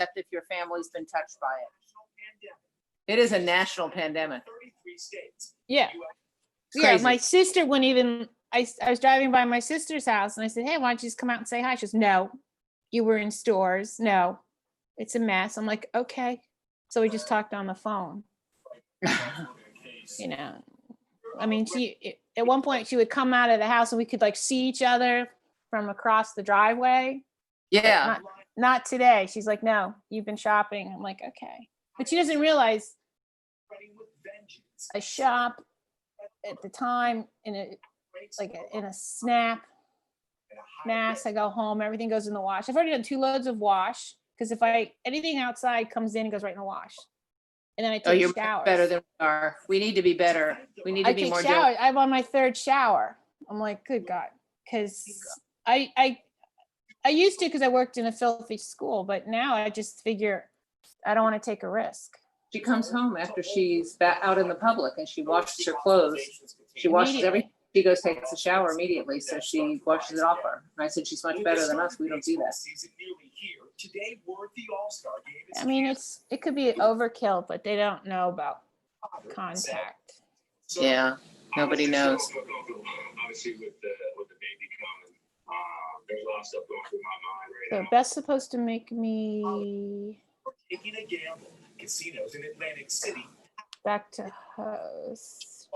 except if your family's been touched by it. It is a national pandemic. Yeah. It's Yeah, crazy. my sister wouldn't even, I was driving by my sister's house and I said, hey, why don't you just come out and say hi? She goes, no, you were in stores. No, it's a mess. I'm like, okay. So we just talked on the phone. You know, I mean, at one point she would come out of the house and we could like see each other from across the driveway. Yeah. Not today. She's like, no, you've been shopping. I'm like, okay. But she doesn't realize I shop at the time in a snap mass. I go home, everything goes in the wash. I've already done 2 loads of wash because if anything outside comes in, it goes right in the wash. And then I take you're showers. better than we are. We need to be better. We need to be more. Showers. I'm on my 3rd shower. I'm like, good God, because I used to because I worked in a filthy school, but now I just figure I don't want to take a risk. She comes home after she's out in the public and she washes her clothes. She washes everything. She goes takes a shower immediately, so she washes it off her. And I said, she's much better than us. We don't do that. I mean, it could be overkill, but they don't know about contact. Yeah, nobody knows. Obviously, with the baby coming, there's a lot of stuff going through my mind right So now. Beth's supposed to make me Taking a gamble. Casinos in Atlantic City. back to host.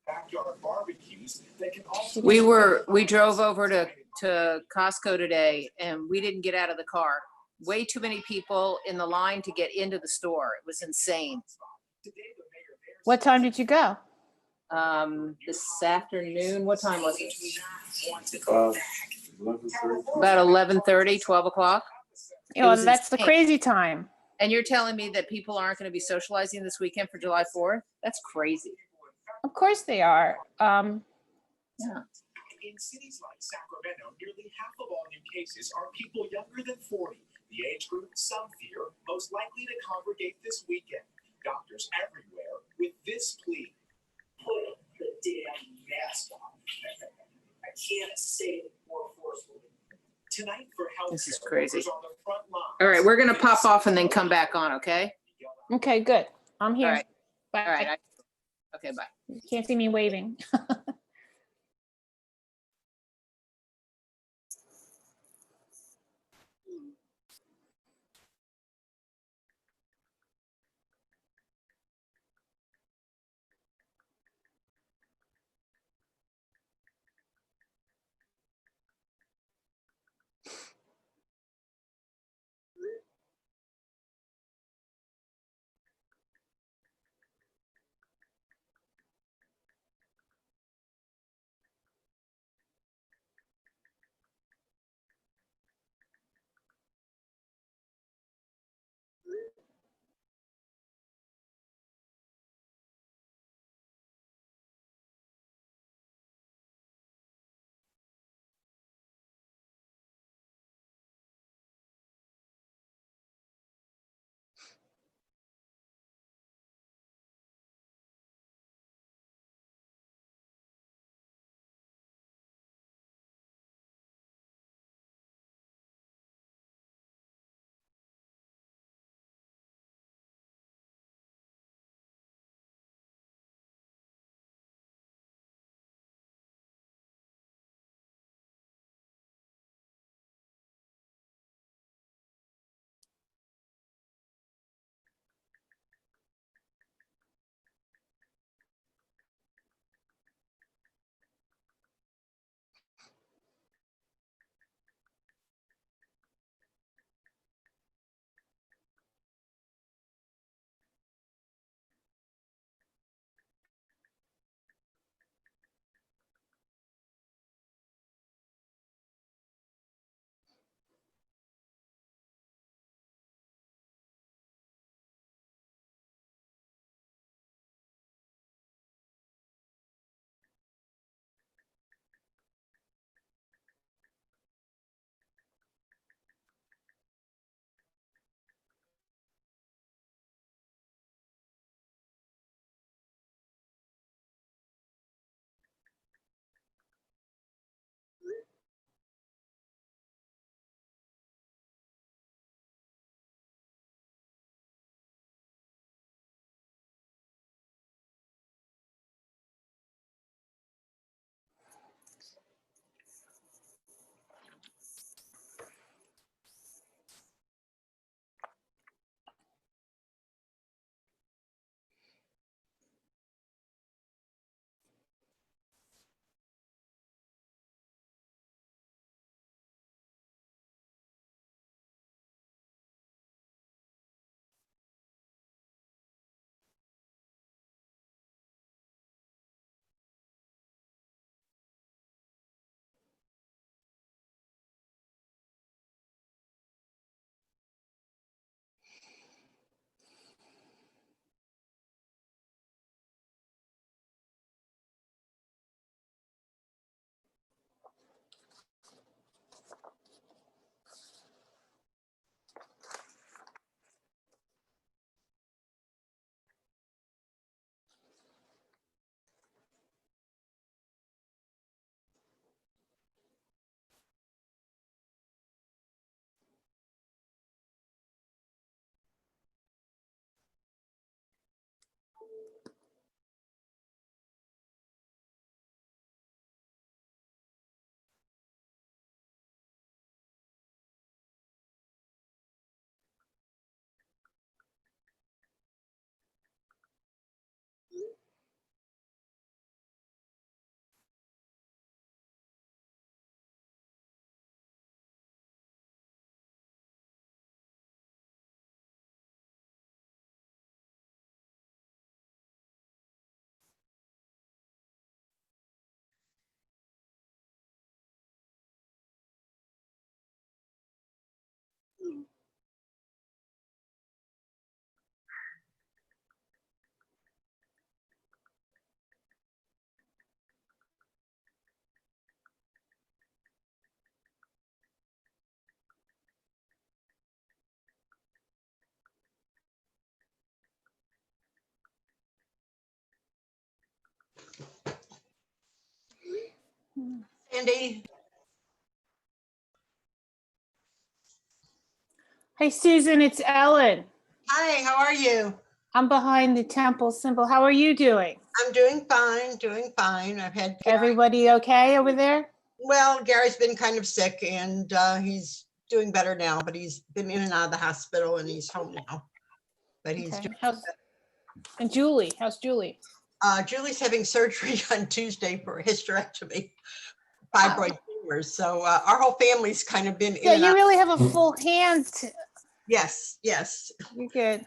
Backyard barbecues that can also. We drove over to Costco today and we didn't get out of the car. Way too many people in the line to get into the store. It was insane. What time did you go? This afternoon. What time was it? 11:30. About 11:30, 12 o'clock. You know, was that's the insane. crazy time. And you're telling me that people aren't going to be socializing this weekend for July 4th? That's crazy. Of course they are. Yeah. In cities like Sacramento, nearly half of all new cases are people younger than 40. The age group some fear most likely to congregate this weekend. Doctors everywhere with this plea. Put the damn mask on. I can't say it more forcefully. Tonight for health. This is crazy. On the front line. All right, we're going to pop off and then come back on, okay? Okay, good. I'm here. All right. Bye. All right. Okay, bye. You can't see me waving. Sandy. Hey, Susan, it's Ellen. Hi, how are you? I'm behind the temple symbol. How are you doing? I'm doing fine, doing fine. I've had Gary. Everybody okay over there? Well, Gary's been kind of sick and he's doing better now, but he's been in and out of the hospital and he's home now. But he's Okay. And Julie, how's Julie? Julie's having surgery on Tuesday for a hysterectomy, fibroid tumors. So our whole family's kind of been in Yeah, and you out. really have a full hand. Yes, yes. You're good.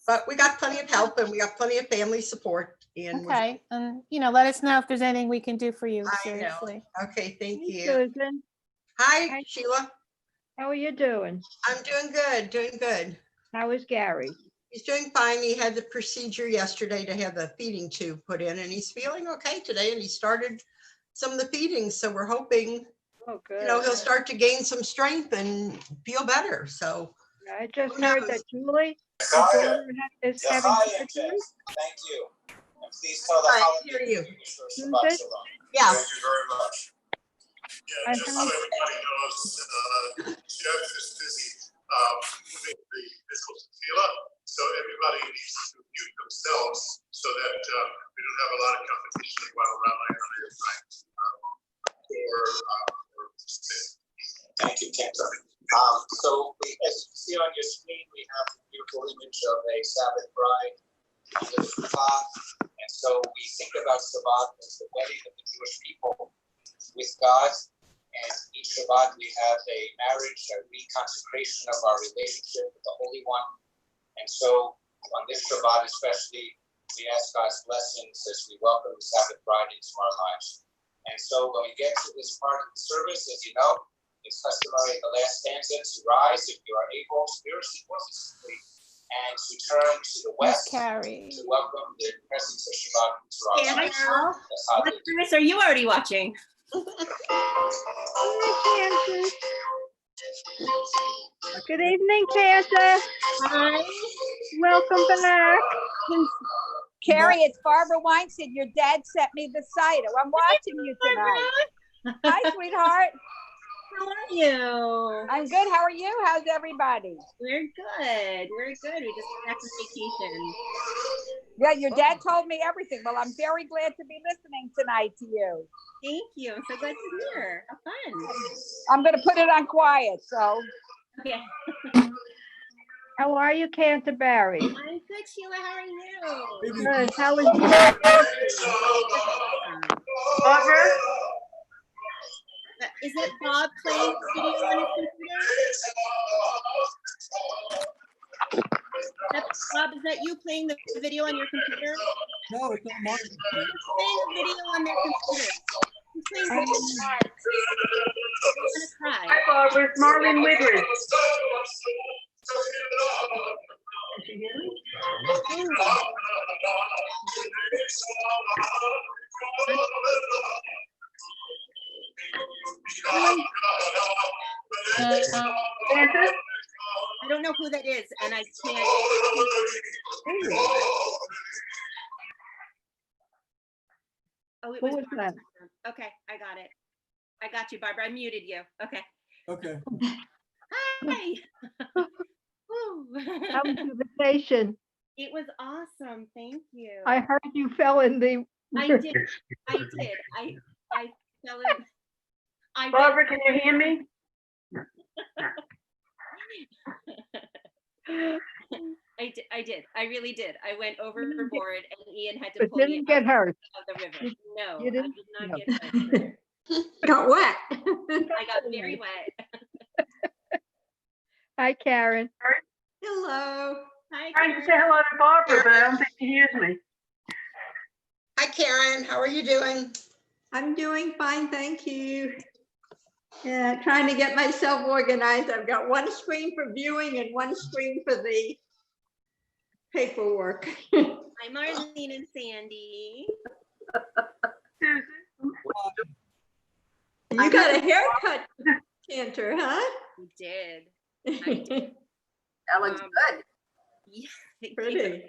But we got plenty of help and we got plenty of family support. And Okay. And, let us know if there's anything we can do for you. I know. Seriously. Okay, thank Hey, you. Susan, Hi, Hi. Sheila. how are you doing? I'm doing good, doing good. How is Gary? He's doing fine. He had the procedure yesterday to have the feeding tube put in and he's feeling okay today. And he started some of the feedings. So we're hoping, Oh, good. he'll start to gain some strength and feel better. So I just who heard knows? that Julie, Yes, your I am. daughter is Yes, having I am, surgery. Jess. Thank you. And please tell the I holiday hear you. administrators Susan? Shabbat Shalom. Yeah. Thank you very much. I Yeah, just so heard- everybody knows, Jeff is busy moving the visual tequila, so everybody needs to mute themselves so that we don't have a lot of competition while rallying on your side. Thank you, Kenta. So as you can see on your screen, we have a beautiful image of a Sabbath bride on the Shabbat. And so we think about Shabbat as the wedding of the Jewish people with God. And each Shabbat we have a marriage, a reconsecration of our relationship with the Holy One. And so on this Shabbat especially, we ask God's blessings as we welcome the Sabbath bride into our lives. And so when we get to this part of the service, as you know, it's customary in the last stanza to rise if you are able, spiritually or physically, and to turn to the west Carrie. to welcome the presence of Shabbat into our Yeah, lives. Michelle, That's how what service are you already watching? Good evening, Santa. Hi. Welcome back. Carrie, it's Barbara Weinstein. Your dad sent me the site. I'm watching you tonight. Hi, sweetheart. How are you? I'm good. How are you? How's everybody? We're good. We're good. We just got back from vacation. Yeah, your dad told me everything. Well, I'm very glad to be listening tonight to you. Thank you. I'm so glad to hear. How fun. I'm going to put it on quiet. So, Okay. How are you, Canterbury? I'm good, Sheila. How are you? Good. How is Barbara? Is that Bob playing the video on his computer? Bob, is that you playing the video on your computer? No, it's not mine. Playing a video on their computer. He's playing video. I'm gonna cry. Hi, Barbara. It's Marlene Withers. Santa? I don't know who that is, and I can't. Oh, it Who was was that? Okay, I got it. I got you, Barbara. I muted you. Okay. Okay. Hi. Woo. How was your vacation? It was awesome. Thank you. I heard you fell in the. I did. I did. I fell in. I Barbara, can you hear me? I did. I really did. I went overboard and Ian had to But pull me didn't get out hurt. of the river. No, You I didn't? did not No. get hurt. Got wet. I got very wet. Hi, Karen. Hello. Hi, Trying to Karen. say hello to Barbara, but I don't think she hears me. Hi, Karen. How are you doing? I'm doing fine, thank you. Yeah, trying to get myself organized. I've got one screen for viewing and one screen for the paperwork. Hi, Marlene and Sandy. You got a haircut, Cantor, huh? We did. I did. That looks good. Yeah, thank you. Pretty.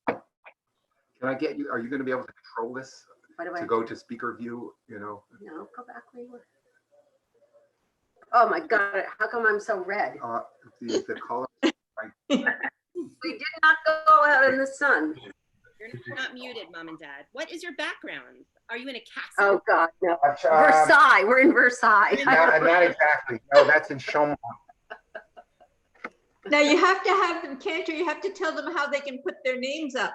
Can I get you, are you going to be able to control this? What do I, to go to speaker view, you know? no, go back where you were. Oh my God, how come I'm so red? The color. We did not go out in the sun. You're not muted, Mom and Dad. What is your background? Are you in a castle? Oh God, no. Versailles, we're in Versailles. Not exactly. No, that's in Chaumont. Now you have to have them, Cantor, you have to tell them how they can put their names up.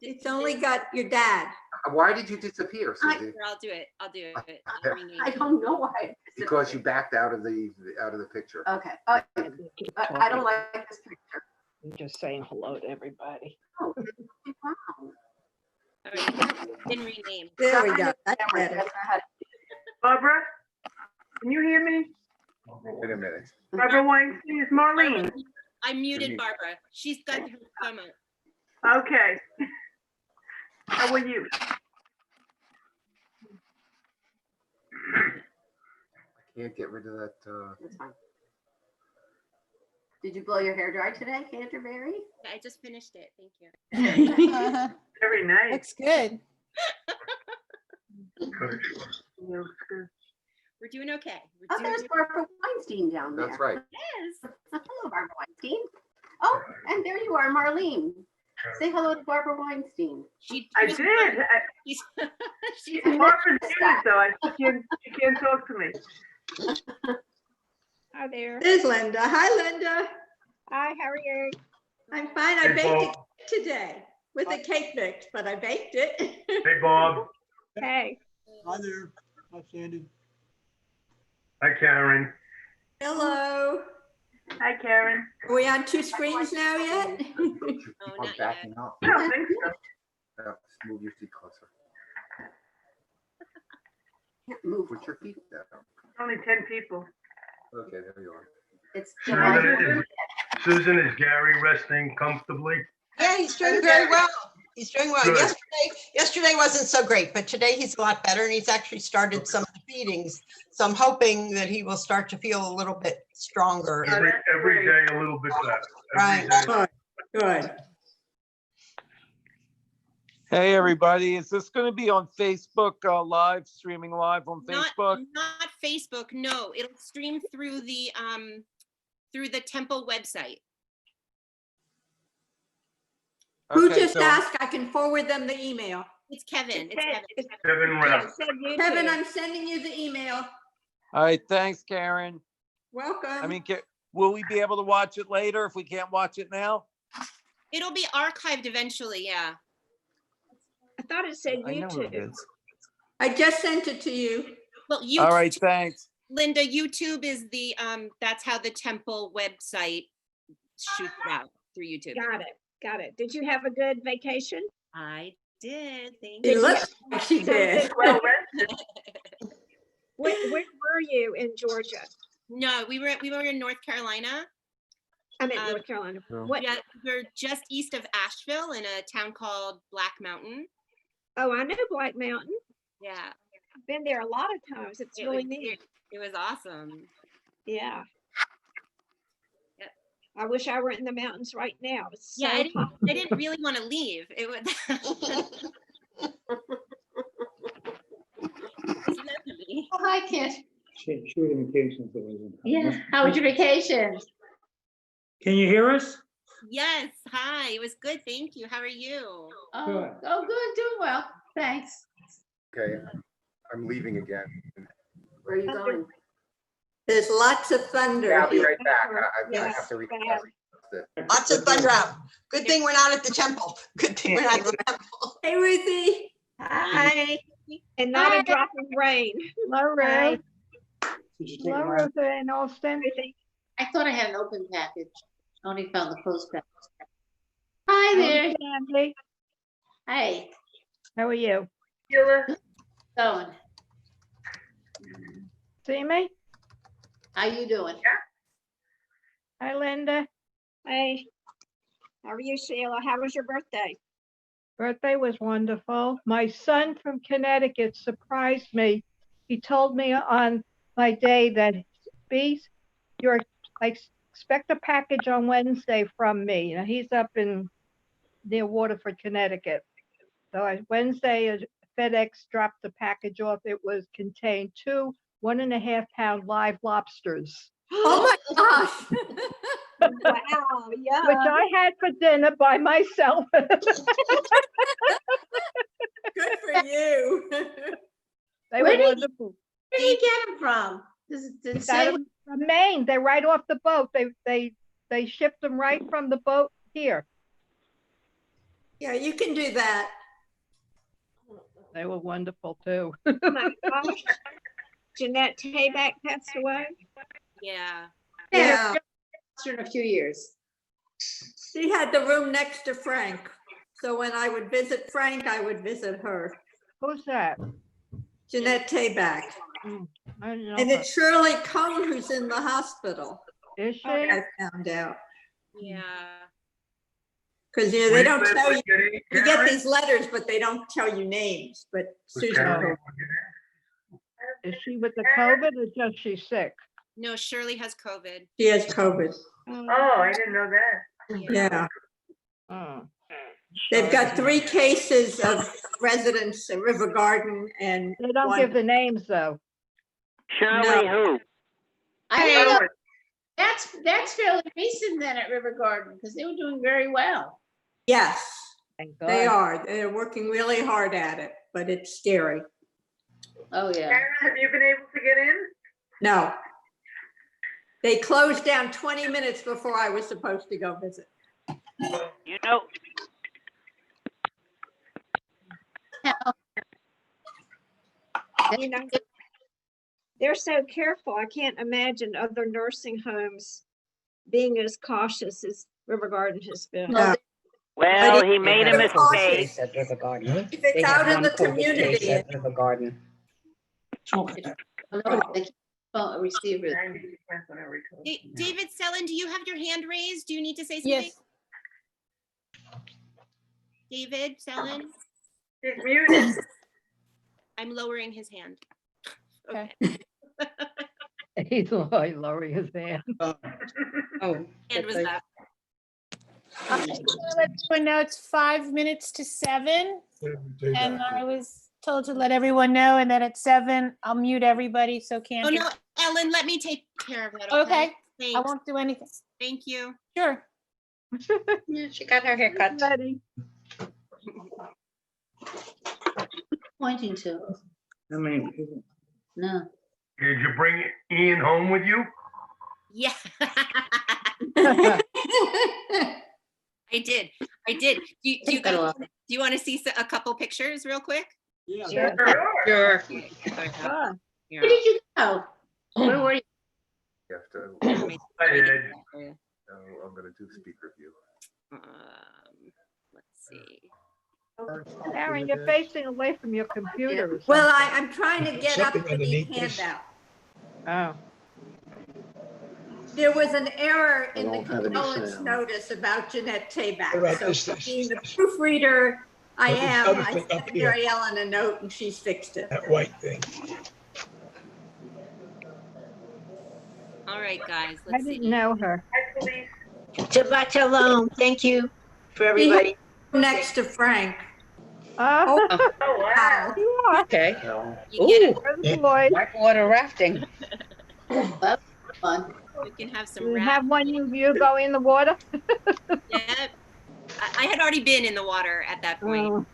It's only got your dad. Why did you disappear, Susie? Here, I'll do it. I'll do it. I'll rename I it. don't know why. Because you backed out of the picture. Okay. Oh, I don't like this picture. I'm just saying hello to everybody. Oh, wow. All right, didn't rename. There we go. That's better. Barbara, can you hear me? Wait a minute. Barbara Weinstein, is Marlene. I muted Barbara. She's got her thumb up. Okay. How are you? I can't get rid of that. That's fine. Did you blow your hair dry today, Canterbury? I just finished it. Thank you. Very nice. Looks good. We're doing okay. Oh, there's Barbara Weinstein down there. That's right. Yes. Hello, Barbara Weinstein. Oh, and there you are, Marlene. Say hello to Barbara Weinstein. I did. She's Barbara's muted though. She can't talk to me. Hi there. There's Linda. Hi, Linda. Hi, how are you? I'm fine. I baked it today with a cake mix, but I baked it. Hey, Bob. Hey. Hi there. Hi, Sandy. Hi, Karen. Hello. Hi, Karen. Are we on 2 screens now yet? Keep on not backing up. I don't think so. Just move your feet closer. Can't move. Put your feet down. Only 10 people. Okay, there you are. It's Susan, is Gary resting comfortably? Yeah, he's doing very well. He's doing well. Good. Yesterday wasn't so great, but today he's a lot better and he's actually started some of the feedings. So I'm hoping that he will start to feel a little bit stronger. Every day a little bit better. Right. Good. Hey, everybody. Is this going to be on Facebook live, streaming live on Facebook? Not Facebook. No, it'll stream through the temple website. Who Okay, just so- asked? I can forward them the email. It's Kevin. It's Kevin. Kevin Rapp. Kevin, I'm sending you the email. All right. Thanks, Karen. Welcome. I mean, will we be able to watch it later if we can't watch it now? It'll be archived eventually. Yeah. I thought it said I know it YouTube. is. I just sent it to you. Well, YouTube, All right. Thanks. Linda, YouTube is the that's how the temple website shoots it out through YouTube. Got it. Did you have a good vacation? I did. Thank It you. looks like she did. Well rested. Where were you in Georgia? No, we were in North Carolina. I'm in North Carolina. Oh. What? Yeah, we're just east of Asheville in a town called Black Mountain. Oh, I know Black Mountain. Yeah. I've been there a lot of times. It's really neat. It was awesome. Yeah. Yep. I wish I were in the mountains right now. It's so Yeah, I hot. didn't really want to leave. It was it's lovely. Oh, hi, Kit. Sure, the vacations. Yeah, how was your vacation? Can you hear us? Yes, hi. It was good. Thank you. How are you? Oh, good, doing well. Thanks. Okay, I'm leaving again. Where are you going? There's lots of thunder. Yeah, I'll be right back. I Yes, have to read bad. Lots of thunder out. Good thing we're not at the temple. Good thing we're not at the temple. Hey, Ruthie. Hi. And not a drop of rain. Hello, Hi. Ruth. Hello, Ruth and Austin. I thought I had an open package. Only found the closed package. Hi there. Sandy. Hey, How are you? going. See me? How you doing? Hi, Linda. Hey. How are you, Sheila? How was your birthday? Birthday was wonderful. My son from Connecticut surprised me. He told me on my day that, Bees, I expect a package on Wednesday from me. Now, he's up in near Waterford, Connecticut. So Wednesday is FedEx dropped the package off. It was contained 2 1.5-pound live lobsters, Oh my gosh. Wow, yeah. which I had for dinner by myself. Good for you. They Where were did you- wonderful. Where did you get them from? Does it Got say? 'em from Maine. They're right off the boat. They shipped them right from the boat here. Yeah, you can do that. They were wonderful too. Oh my gosh. Jeanette Tayback passed away. Yeah. Yeah, In a few years. she had the room next to Frank. So when I would visit Frank, I would visit her. Who's that? Jeanette Tayback. I don't know. And her. it's Shirley Cohn who's in the hospital. Is she? I found out. Yeah. Because they don't tell you, you get these letters, but they don't tell you names, but Susan. Karen, Is she with the COVID or just she's sick? No, Shirley has COVID. She has COVID. Oh, I didn't know that. Yeah. Oh. They've got 3 cases of residents in River Garden and They don't one- give the names though. Shirley who? I don't know. That's fairly recent then at River Garden because they were doing very well. Yes, Thank they God. are. They're working really hard at it, but it's scary. Oh, yeah. Karen, have you been able to get in? No. They closed down 20 minutes before I was supposed to go visit. You know, you know, they're so careful. I can't imagine other nursing homes being as cautious as River Garden has been. No. Well, But he made a they're mistake. cautious. At River Garden. If it's They out have in one the COVID case community, at River Garden. They keep phone receivers. David Sellen, do you have your hand raised? Do you need to say something? Yes. David Sellen? He's muted. I'm lowering his hand. Okay. He's lowering his hand. Oh. Hand was up. I'm just gonna let everyone know it's 5 minutes to 7, and I was told to let everyone know, and then at 7, I'll mute everybody so can't. Oh, no, Ellen, let me take care of that. Okay, I Thanks. won't do anything. Thank you. Sure. Yeah, she got her hair cut. Ready. Pointing to. How many people? No. Did you bring Ian home with you? Yeah. I did. Do you want to see a couple pictures real quick? Yeah. Sure. Sure. Here. Where did you go? Where were you? You have to, I did. I'm gonna do speaker view. Let's see. Aaron, you're facing away from your computer. or well, something. I'm trying to get up to the handout. Oh. There was an error in the don't have any condolence sound. notice about Jeanette Tayback. Right, So this- being the proofreader I But this am, other I thing up sent here. Mary Ellen a note and she's fixed it. That white thing. All right, guys. I Let's see. didn't know her. Shabbat shalom. Thank you for everybody. Next to Frank. Oh, Oh, wow. you are. Okay. You get it. Good boy. Whitewater rafting. That's fun. We can have some You rap. have one you go in the water? Yeah. I had already been in the water at that point.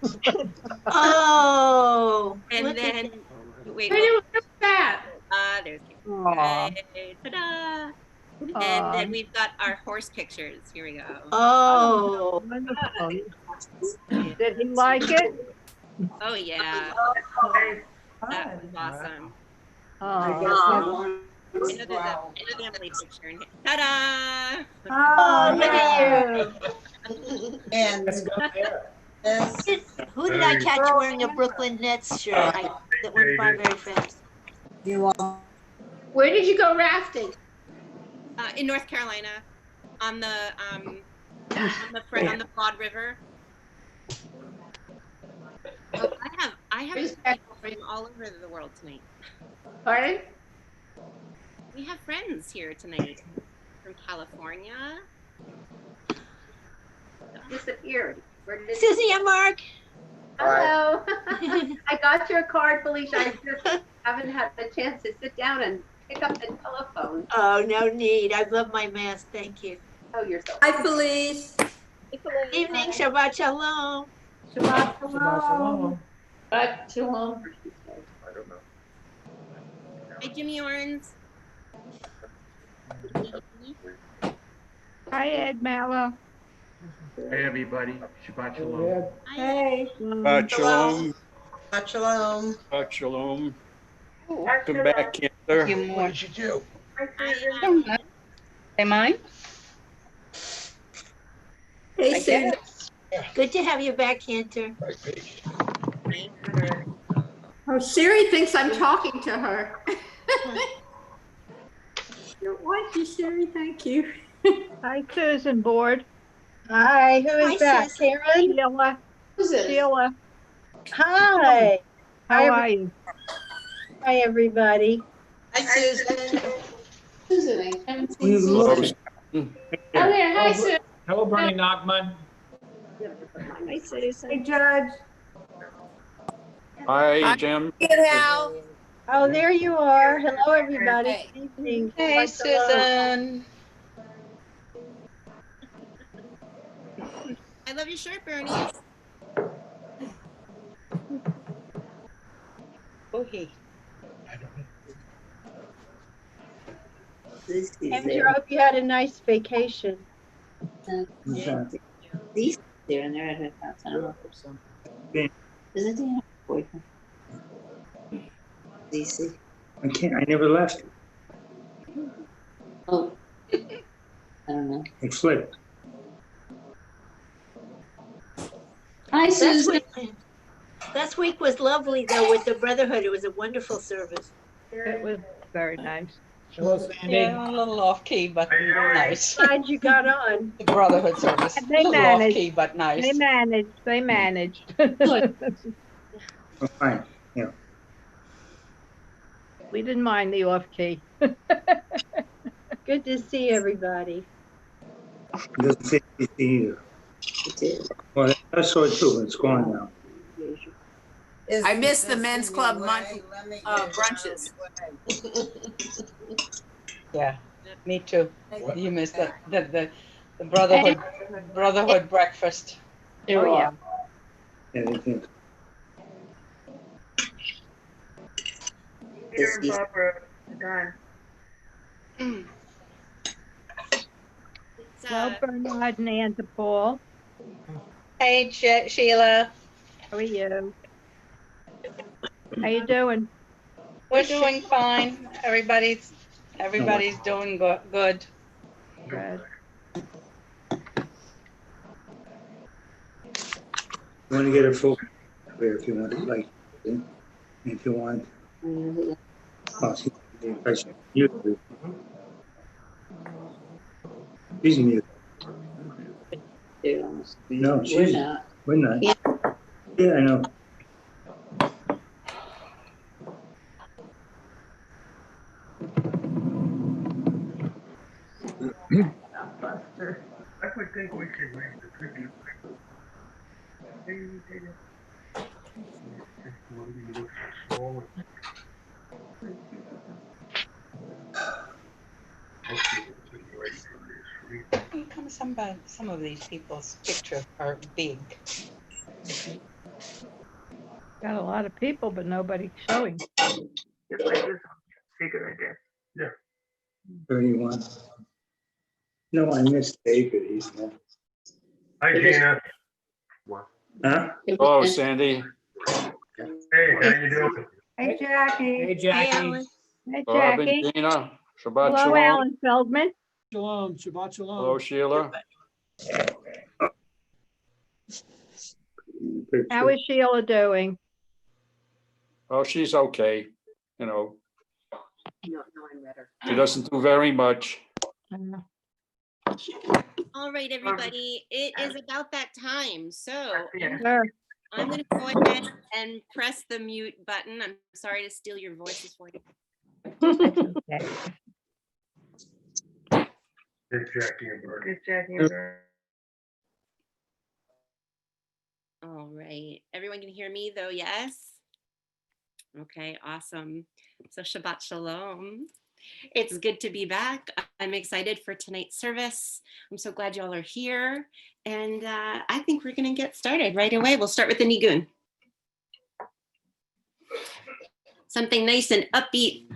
Oh. And look at then, wait, Where wait, was that? there's, Aw. hey, ta-da. And Aw. then we've got our horse pictures. Here we go. Oh. Wonderful. Did he like it? Oh, yeah. That was awesome. Oh. Another family picture. in here. Ta-da! Oh, look at you. And Who did I catch wearing a Brooklyn Nets shirt? That went by very fast. Where did you go rafting? In North Carolina, on the Broad River. Oh, I have people from all over the world tonight. Pardon? We have friends here tonight from California. Disappeared. Where did it? Susie and Mark. Hello. I got your card, Felicia. I just haven't had the chance to sit down and pick up the telephone. Oh, no need. I love my mask. Thank you. Oh, you're so. Hi, Felice. Evening, Shabbat Shalom. Shabbat shalom. But shalom. I don't know. Hi, Jimmy Orns. Hi, Ed Mallow. Hey, everybody. Shabbat shalom. Hey. Shalom. Shalom. Shalom. Ooh, Welcome back, Cantor. few more. What did you do? Say mine? Hey, I Susan. guess. Good to have you back, Cantor. Oh, Siri thinks I'm talking to her. Why, you, Siri? Thank you. Hi, Susan Board. Hi, who is Hi, that? Susan. Karen? Sheila. Susan. Sheila. Hi. How are you? Hi, everybody. Hi, Susan. Susan, I haven't seen Hello, Susan. Oh, there. Hi, Susan. hello, Bernie Nachman. Hi, Susan. Hey, Judge. Hi, Jim. Oh, there you are. Hello, everybody. Good evening. Hey, Shabbat shalom. Susan. I love your shirt, Bernie. Okay. Andrew, I hope you had a nice vacation. These there and they're at her house. I don't know if so. Isn't he have a boyfriend? DC. I never left. Oh. I don't know. It flipped. Hi, Susan. Last week was lovely, though, with the Brotherhood. It was a wonderful service. It was very nice. Hello, Sandy. Yeah, a little off key, but nice. Glad you got on. The Brotherhood service. A They little off managed. key, but nice. They managed. They managed. Oh, fine. Yeah. We didn't mind the off key. Good to see everybody. It doesn't say anything either. It did. Well, I saw it too, but it's gone now. I miss the men's club brunches. Yeah, me too. You missed the Brotherhood breakfast. Oh, yeah. Yeah, they did. Peter and Barbara are done. Well, Bernard and Ann Paul. Hey, Sheila. How are you? How you doing? We're doing fine. Everybody's doing good. Good. You want to get a full clear if you want to, like, if you want. Oh, see, the impression. You. She's mute. No, she's. We're not. Yeah, I know. I would think we should raise the tribute. Some of these people's pictures are big. Got a lot of people, but nobody showing. Just like this figure, I guess. Yeah. 31. No, I missed David. He's not. Hi, Gina. Huh? Hello, Sandy. Hey, how you doing? Hey, Jackie. Hey, Jackie. Hey, Bob and Jackie. Gina. Shabbat Hello, shalom. Alan Feldman. Shalom. Shabbat shalom. Hello, Sheila. How is Sheila doing? Oh, she's okay. You know, No, I read her. she doesn't do very much. All right, everybody, it is about that time. So Sure. I'm going to go ahead and press the mute button. I'm sorry to steal your voices for you. Okay. It's Jackie and Bernie. It's Jackie and Bernie. All right. Everyone can hear me though, yes? Okay, awesome. So Shabbat Shalom. It's good to be back. I'm excited for tonight's service. I'm so glad y'all are here. And I think we're gonna get started right away. We'll start with the Nigun. Something nice and upbeat.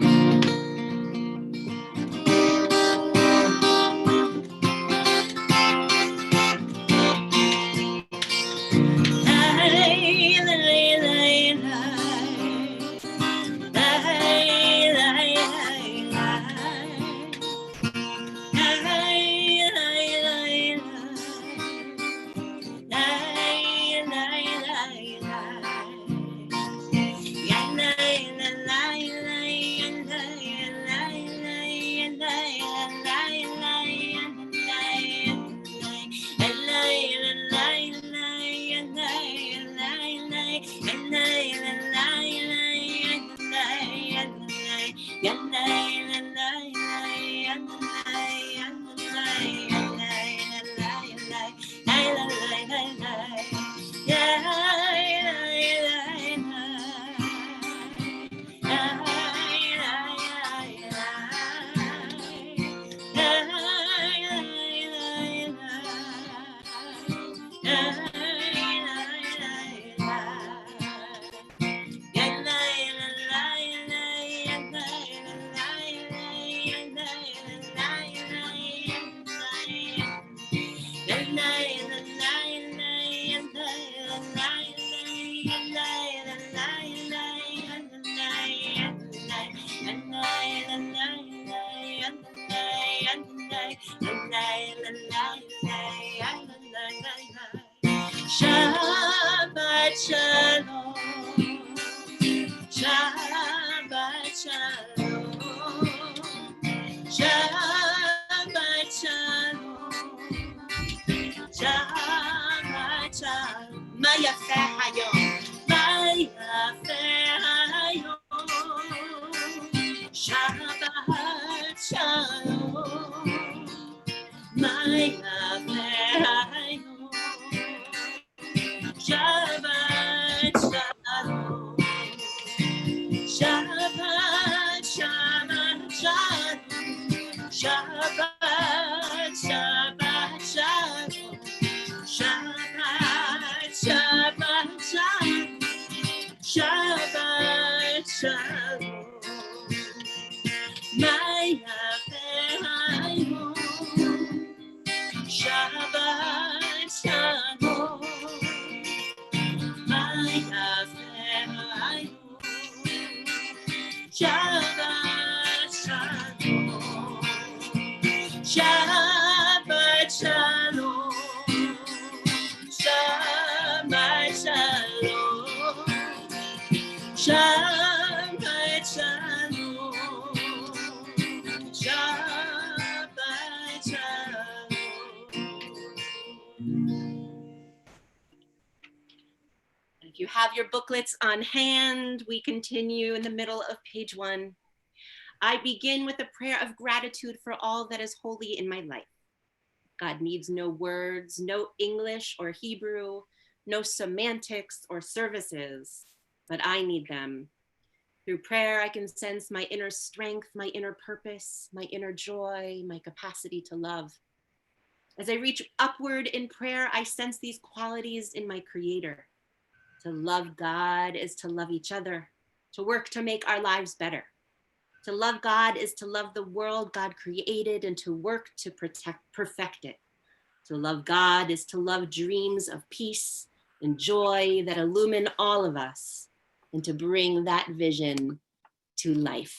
Shabbat Shalom, Shabbat Shalom, Shabbat Shalom, Shabbat Shalom. מה יפה היום, מה יפה היום, Shabbat Shalom, מה יפה היום, Shabbat Shalom, Shabbat, Shabbat, Shalom, Shabbat, Shabbat, Shalom, Shabbat, Shabbat, Shalom, Shabbat, Shalom, Maya Hayom, Shabbat, Shalom, Maya Hayom, Shabbat Shalom, Shabbat Shalom, Shabbat Shalom, Shabbat Shalom, Shabbat Shalom. If you have your booklets on hand, we continue in the middle of page 1. I begin with a prayer of gratitude for all that is holy in my life. God needs no words, no English or Hebrew, no semantics or services, but I need them. Through prayer, I can sense my inner strength, my inner purpose, my inner joy, my capacity to love. As I reach upward in prayer, I sense these qualities in my Creator. To love God is to love each other, to work to make our lives better. To love God is to love the world God created and to work to perfect it. To love God is to love dreams of peace and joy that illumine all of us and to bring that vision to life.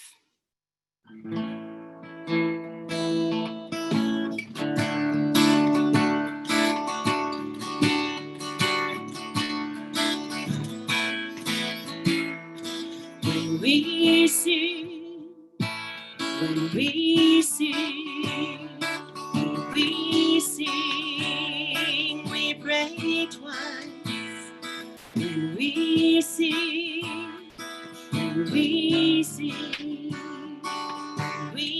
When we sing, when we sing, we sing, we pray twice. When we sing, when we sing, we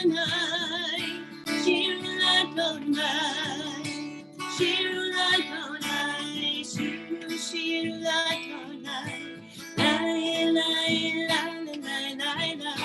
Adonai, Shir Adonai, Shir Adonai, Shir Adonai, Lai, lai, lai, lai, lai, lai, lai, lai,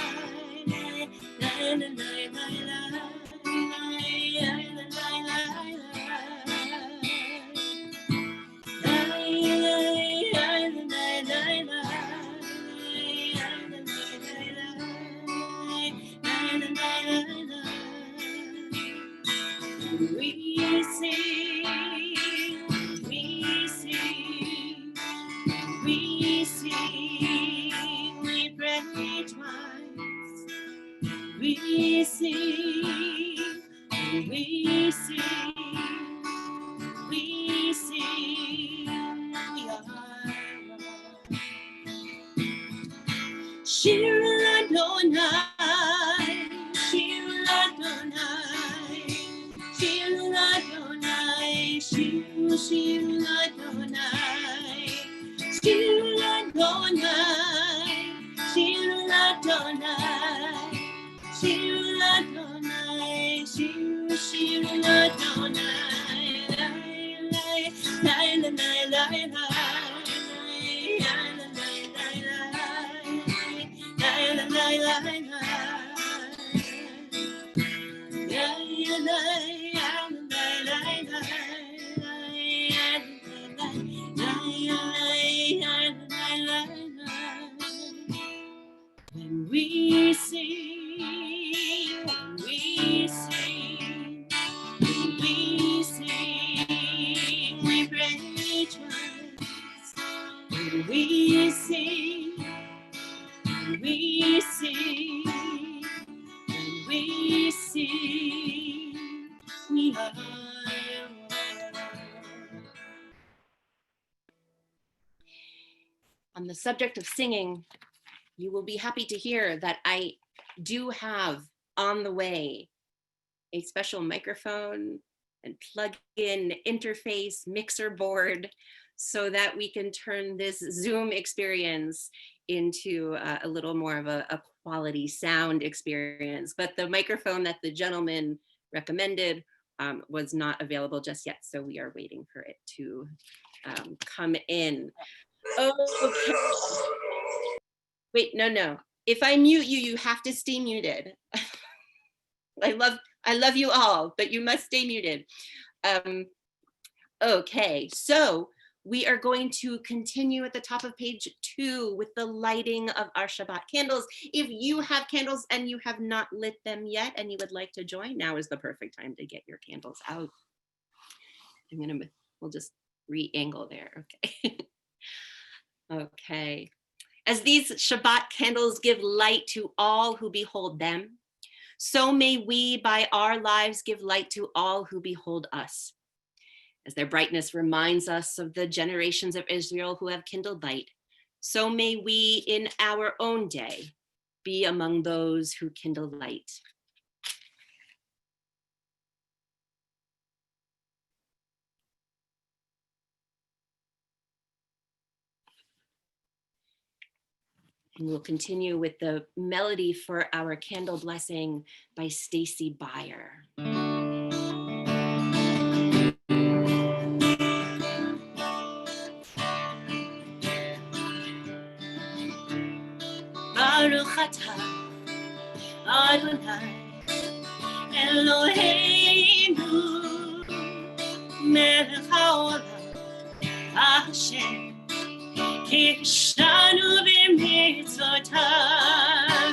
we sing, we sing, we sing, we praise once. We sing, we sing, we sing, we are one. Shir Adonai, Shir Adonai, Shir Adonai, Shir Adonai, Shir Adonai, Shir Adonai, Shir Adonai, Shir Adonai, lai, lai, lai, lai, lai, when we sing, when we sing, when we sing, we praise once. When we sing, when we sing, when we sing, we are one. On the subject of singing, you will be happy to hear that I do have on the way a special microphone and plug-in interface mixer board so that we can turn this Zoom experience into a little more of a quality sound experience. But the microphone that the gentleman recommended was not available just yet, so we are waiting for it to come in. Okay. Wait, no. If I mute you, you have to stay muted. I love you all, but you must stay muted. Okay, so we are going to continue at the top of page 2 with the lighting of our Shabbat candles. If you have candles and you have not lit them yet and you would like to join, now is the perfect time to get your candles out. We'll just re-angle there, okay. Okay. As these Shabbat candles give light to all who behold them, so may we by our lives give light to all who behold us. As their brightness reminds us of the generations of Israel who have kindled light, so may we in our own day be among those who kindle light. And we'll continue with the melody for our candle blessing by Stacy Beyer. Baruch atah Adonai Eloheinu melech haolam Hashem Kishanu b'mitzvotav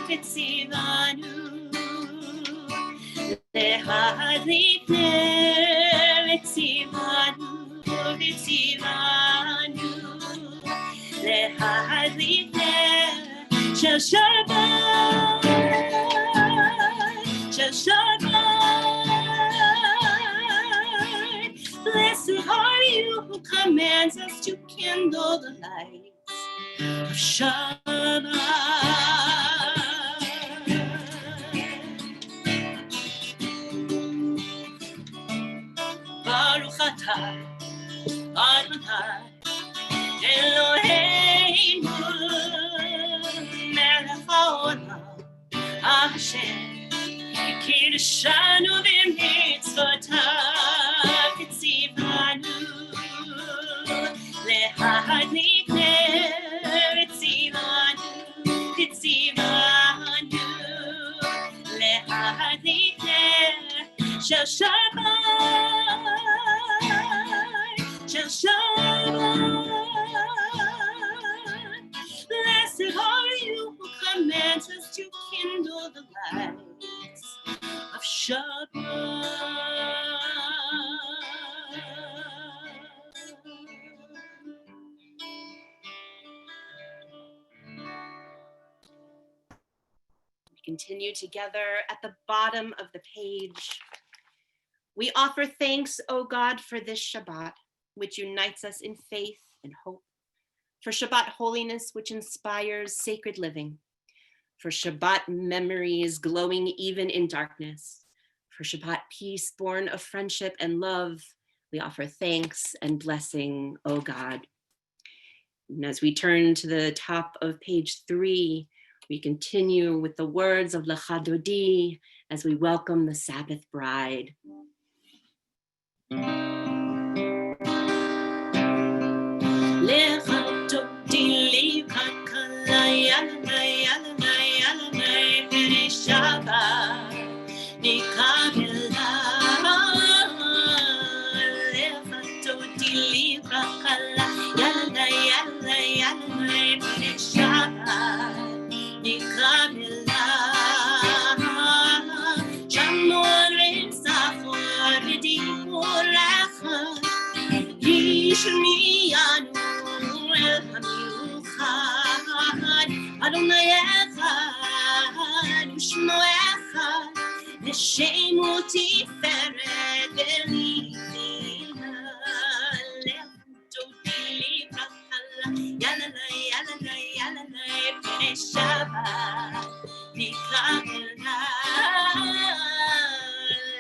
v'tzivanu lehadliter v'tzivanu lehadliter shel Shabbat Blessed are you who commands us to kindle the lights of Shabbat. Baruch atah Adonai Eloheinu melech haolam Hashem Kirshanu v'mitzvotav tzivanu lehadlikner tzivanu lehadlikner shel Shabbat. Blessed are you who commands us to kindle the lights of Shabbat. We continue together at the bottom of the page. We offer thanks, O God, for this Shabbat, which unites us in faith and hope, for Shabbat holiness, which inspires sacred living, for Shabbat memories glowing even in darkness, for Shabbat peace born of friendship and love. We offer thanks and blessing, O God. And as we turn to the top of page 3, we continue with the words of Lecha Dodi as we welcome the Sabbath bride. Lecha Dodi Lekakala Yalanai Yalanai Yalanai Pere Shabbat Nikabela Lecha Dodi Lekakala Yalanai Yalanai Yalanai Pere Shabbat Nikabela Jamorin Safar Di Poracha Yishmi Anu El Hamiuchad Adonai Echad Ushmo Echad Neshemu Tiferet Belina Lefdodi Prakala Yalanai Yalanai Yalanai Pene Shabbat Nikabela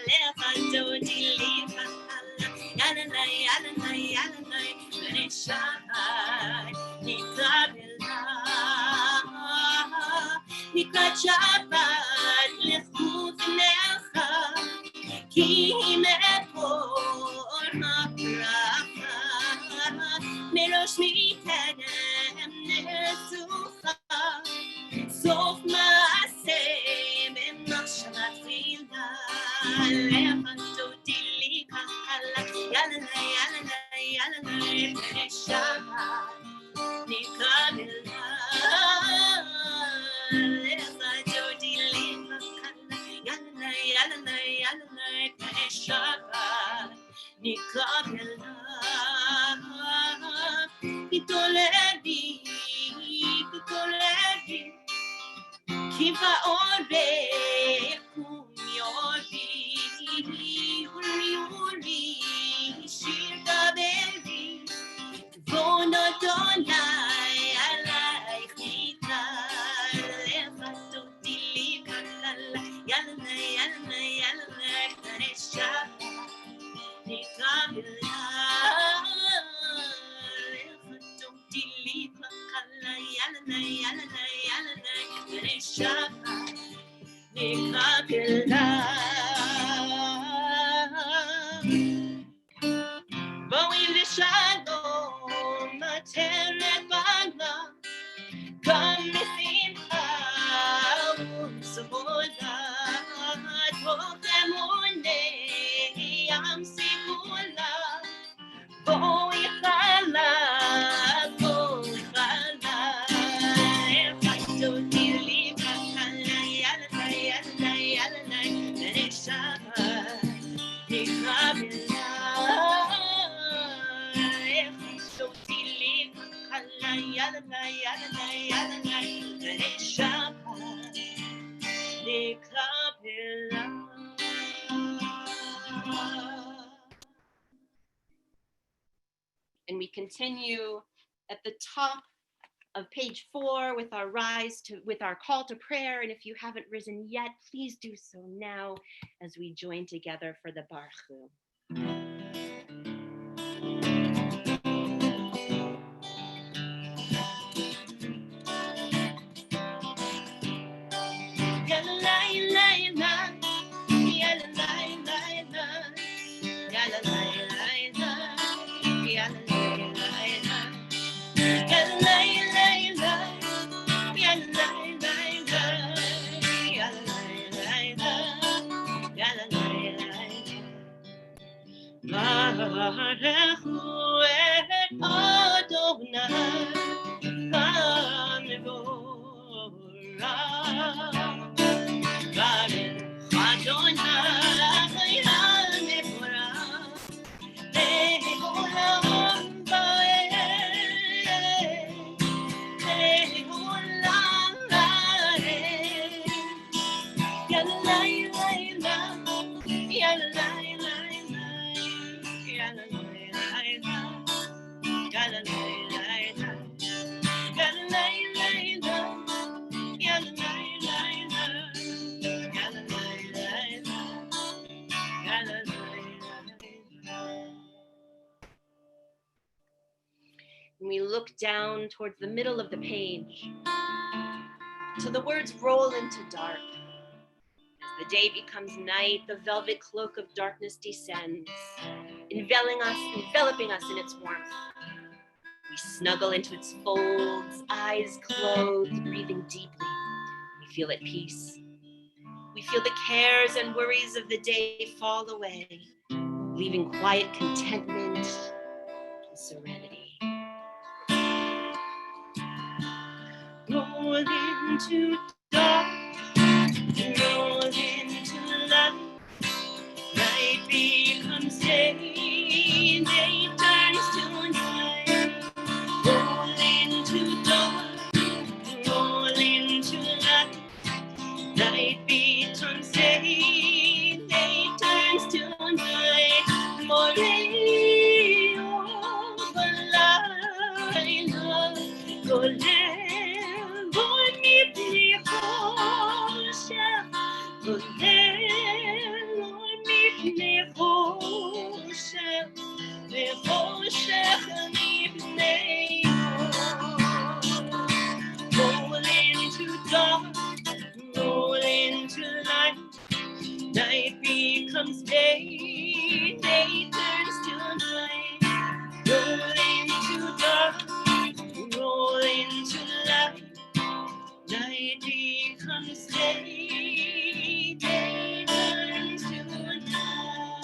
Lefdodi Prakala Yalanai Yalanai Yalanai Pene Shabbat Nikabela Nikrat Shabbat Lechut Necha Ki Mekor Mabracha Merosh Mitenem Nesucha Sof Maaseh B'machshavat Tefila Lefantoti Likachala Yalanai Yalanai Yalanai Pene Shabbat Nikabela Lefantoti Likachala Yalanai Yalanai Yalanai Pene Shabbat Nikabela Kitolevi Kiva Orbe Kum Yorbi Uri Shirta Bevi Vona Donai Alai Chita Lefatoti Likakala Yalanai Yalanai Yalanai Pene Shabbat Nikabela Lefatoti Likakala Yalanai Yalanai Yalanai Pene Shabbat Nikabela Bo'im Lishalom Materet Bala Gam Misimcha U'Savoda Tok Emunei Am Sikula Bo'im Chala Bo'im Chala Efatoti Likakala Yalanai Yalanai Yalanai Pene Shabbat Nikabela Efatoti Likakala Yalanai Yalanai Yalanai Pene Shabbat Nikabela. And we continue at the top of page 4 with our with our call to prayer. And if you haven't risen yet, please do so now as we join together for the Baruch Hu. And we look down towards the middle of the page till the words roll into dark. As the day becomes night, the velvet cloak of darkness descends, enveloping us in its warmth. We snuggle into its folds, eyes closed, breathing deeply. We feel at peace. We feel the cares and worries of the day fall away, leaving quiet contentment and serenity. Roll into dark, roll into light. Night becomes day, day turns to night. Roll into dark, roll into light. Night becomes day, day turns to night. More rain over light, golden, born me before, golden, born me before, roll into dark, roll into light. Night becomes day, day turns to night. Roll into dark, roll into light. Night becomes day, day turns to night.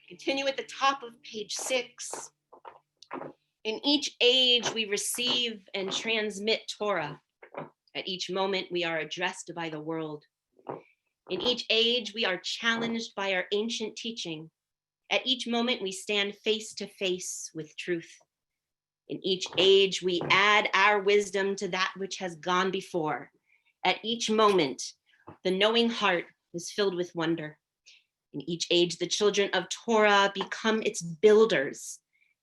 Continue at the top of page 6. In each age, we receive and transmit Torah. At each moment, we are addressed by the world. In each age, we are challenged by our ancient teaching. At each moment, we stand face to face with truth. In each age, we add our wisdom to that which has gone before. At each moment, the knowing heart is filled with wonder. In each age, the children of Torah become its builders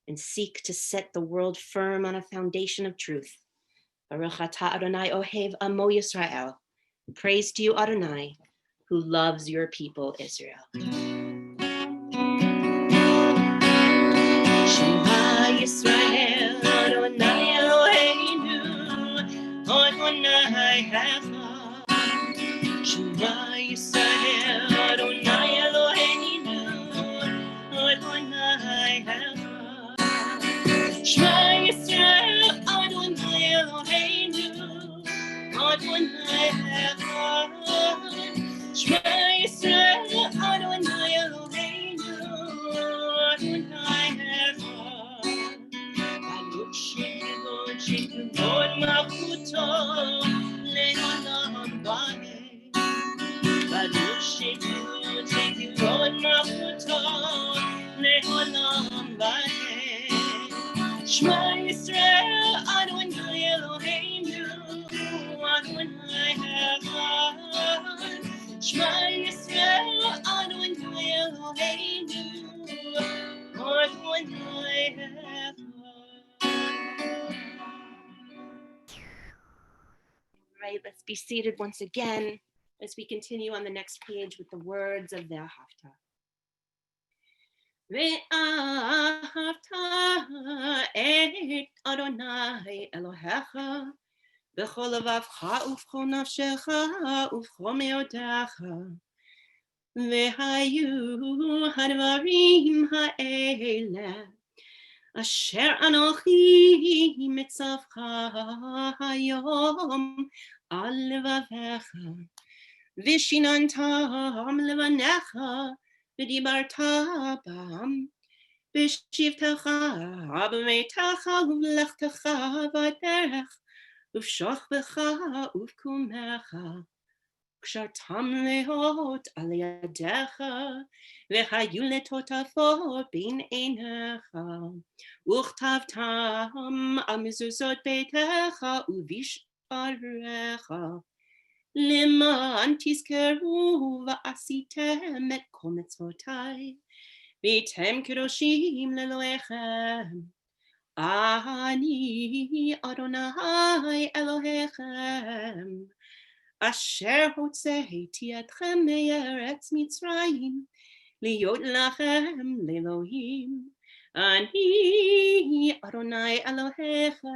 and seek to set the world firm on a foundation of truth. Baruch atah Adonai ohev amo Yisrael. Praise to you, Adonai, who loves your people, Israel. Shema Yisrael, Adonai Eloheinu, Adonai Echad. Shema Yisrael, Adonai Eloheinu, Adonai Echad. Shema Yisrael, Adonai Eloheinu, Adonai Echad. Shema Yisrael, Adonai Eloheinu, Adonai Echad. Baruch Shem Lord Malchuto le'olam va'ed. Baruch Shem Lord Malchuto le'olam va'ed. Shema Yisrael, Adonai Eloheinu, Adonai Echad. Shema Yisrael, Adonai Eloheinu, Adonai Echad. All right, let's be seated once again as we continue on the next page with the words of the Haftarah. Ve'ahavta et Adonai Elohecha b'chol levavcha u'b'chol nafshecha u'b'chol me'odecha ve'hayu hadvarim ha'eleh asher anochi mitzavcha hayom al levavecha vishinantam levanecha ודיברת בם בשבתך בביתך ובמלאכתך בדרך ובשוכבך ובקומך קשרתם להיות על ידיך והיו לטוטפות בין עיניך וכתבתם על מזוזות ביתך ובשעריך למען תזכרו ועשיתם את כל מצוותיי והייתם קדושים לאלוהיכם אני אדוני אלוהיכם אשר הוצאתי אתכם מארץ מצרים להיות לכם לאלוהים אני אדוני אלוהיכם.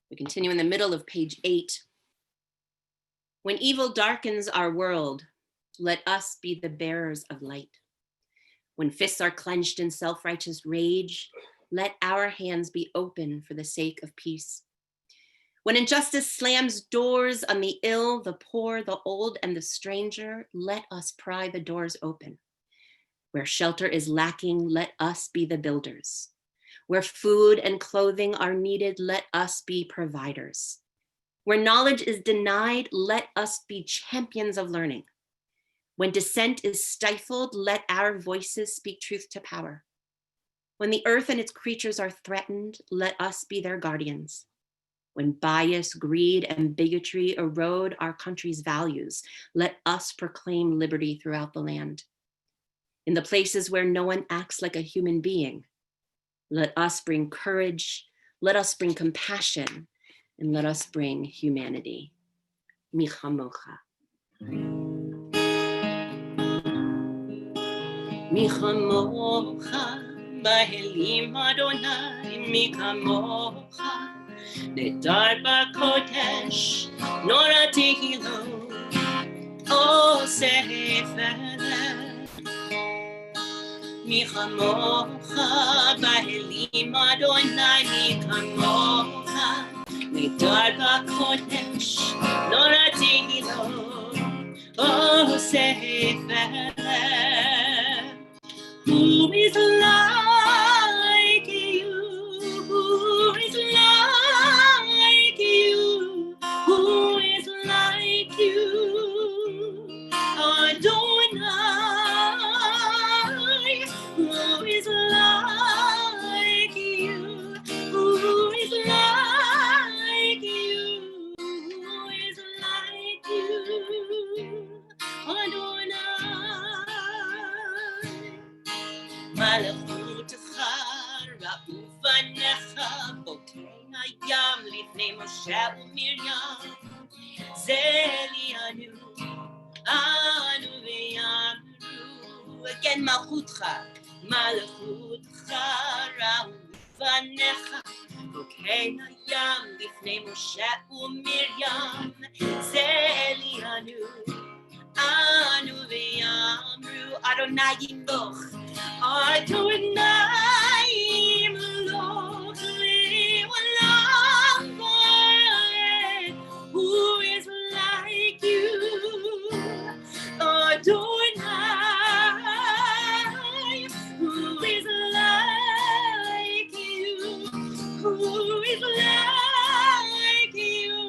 We continue in the middle of page 8. When evil darkens our world, let us be the bearers of light. When fists are clenched in self-righteous rage, let our hands be open for the sake of peace. When injustice slams doors on the ill, the poor, the old, and the stranger, let us pry the doors open. Where shelter is lacking, let us be the builders. Where food and clothing are needed, let us be providers. Where knowledge is denied, let us be champions of learning. When dissent is stifled, let our voices speak truth to power. When the earth and its creatures are threatened, let us be their guardians. When bias, greed, and bigotry erode our country's values, let us proclaim liberty throughout the land. In the places where no one acts like a human being, let us bring courage, let us bring compassion, and let us bring humanity. Michamocha. Michamocha, Bahelim Adonai, Michamocha, Nedar Bakodesh, Nora Tehilo, O Sefer. Michamocha, Bahelim Adonai, Michamocha, Nedar Bakodesh, Nora Tehilo, O Sefer. Who is like you? Who is like you? Who is like you? Adonai. Who is like you? Who is like you? Who is like you? Adonai. מלכותך ראו בוקי הים לפני משה ומרים זה ליאנו אנו ויאמרו again מלכותך ראו בוקי הים לפני משה ומרים זה ליאנו אנו ויאמרו אדוני ימלוך Adonai Yimloch Le'olam Va'ed. Who is like you? Adonai. Who is like you? Who is like you?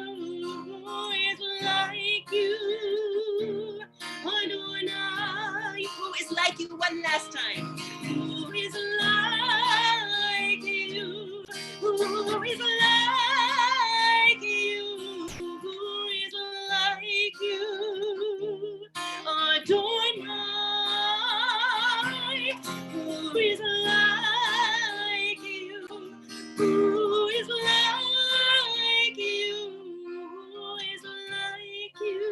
Who is like you? Adonai. Who is like you? One last time. Who is like you? Who is like you? Who is like you? Adonai. Who is like you? Who is like you? Who is like you?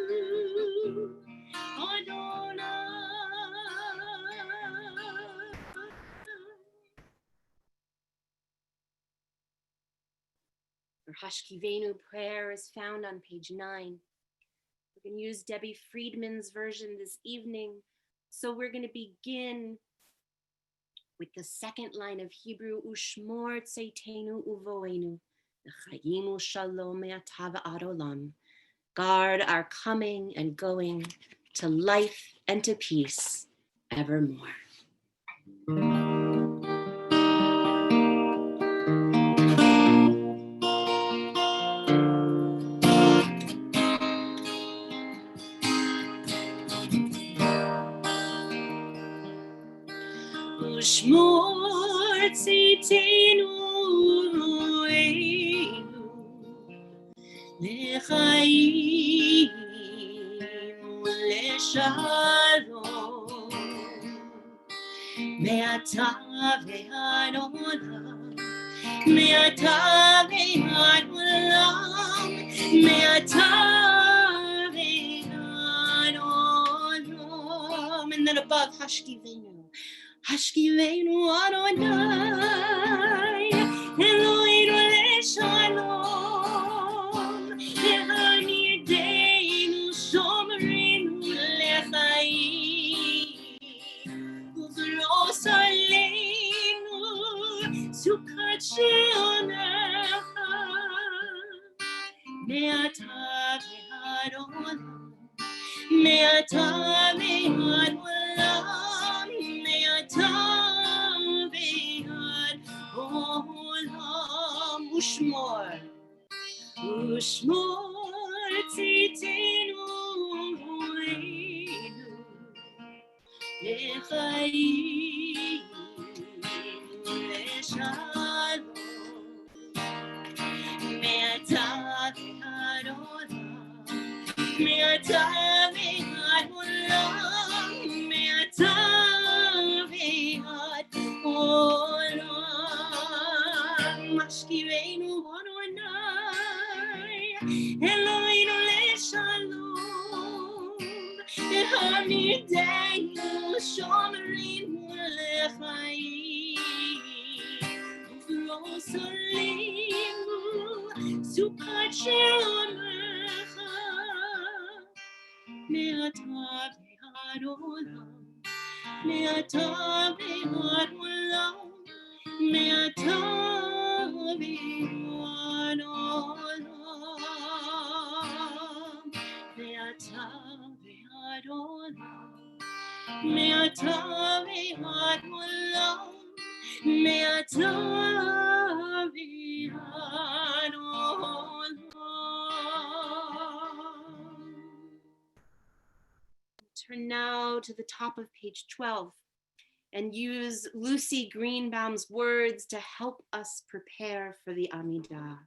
Adonai. Our Hashkivenu prayer is found on page 9. We're going to use Debbie Friedman's version this evening. So we're going to begin with the second line of Hebrew, Ushmor tzeitenu uvoenu, v'chayim u'shalom me'ata v'ad olam, guard our coming and going to life and to peace evermore. Ushmor tzitenu einu lechaim uleshalom me'ata ve'ad olam me'ata ve'ad olam me'ata ve'ad olam. And then above Hashkivenu Adonai Eloheinu leShalom Le'hanidenu Shomrinu leChaim Uvros aleinu Sukat she'onecha Me'ata ve'ad olam Me'ata ve'ad olam Me'ata ve'ad olam. Ushmor tzitenu einu lechaim u'leshalom me'ata ve'ad olam me'ata ve'ad olam me'ata ve'ad olam. Mashkivenu Adonai Eloheinu leShalom Le'hanidenu Shomrinu leChaim Uvros aleinu Sukat she'onecha Me'ata ve'ad olam Me'ata ve'ad olam Me'ata ve'ad olam Me'ata ve'ad olam Me'ata ve'ad olam Me'ata ve'ad olam. Turn now to the top of page 12 and use Lucy Greenbaum's words to help us prepare for the Amidah.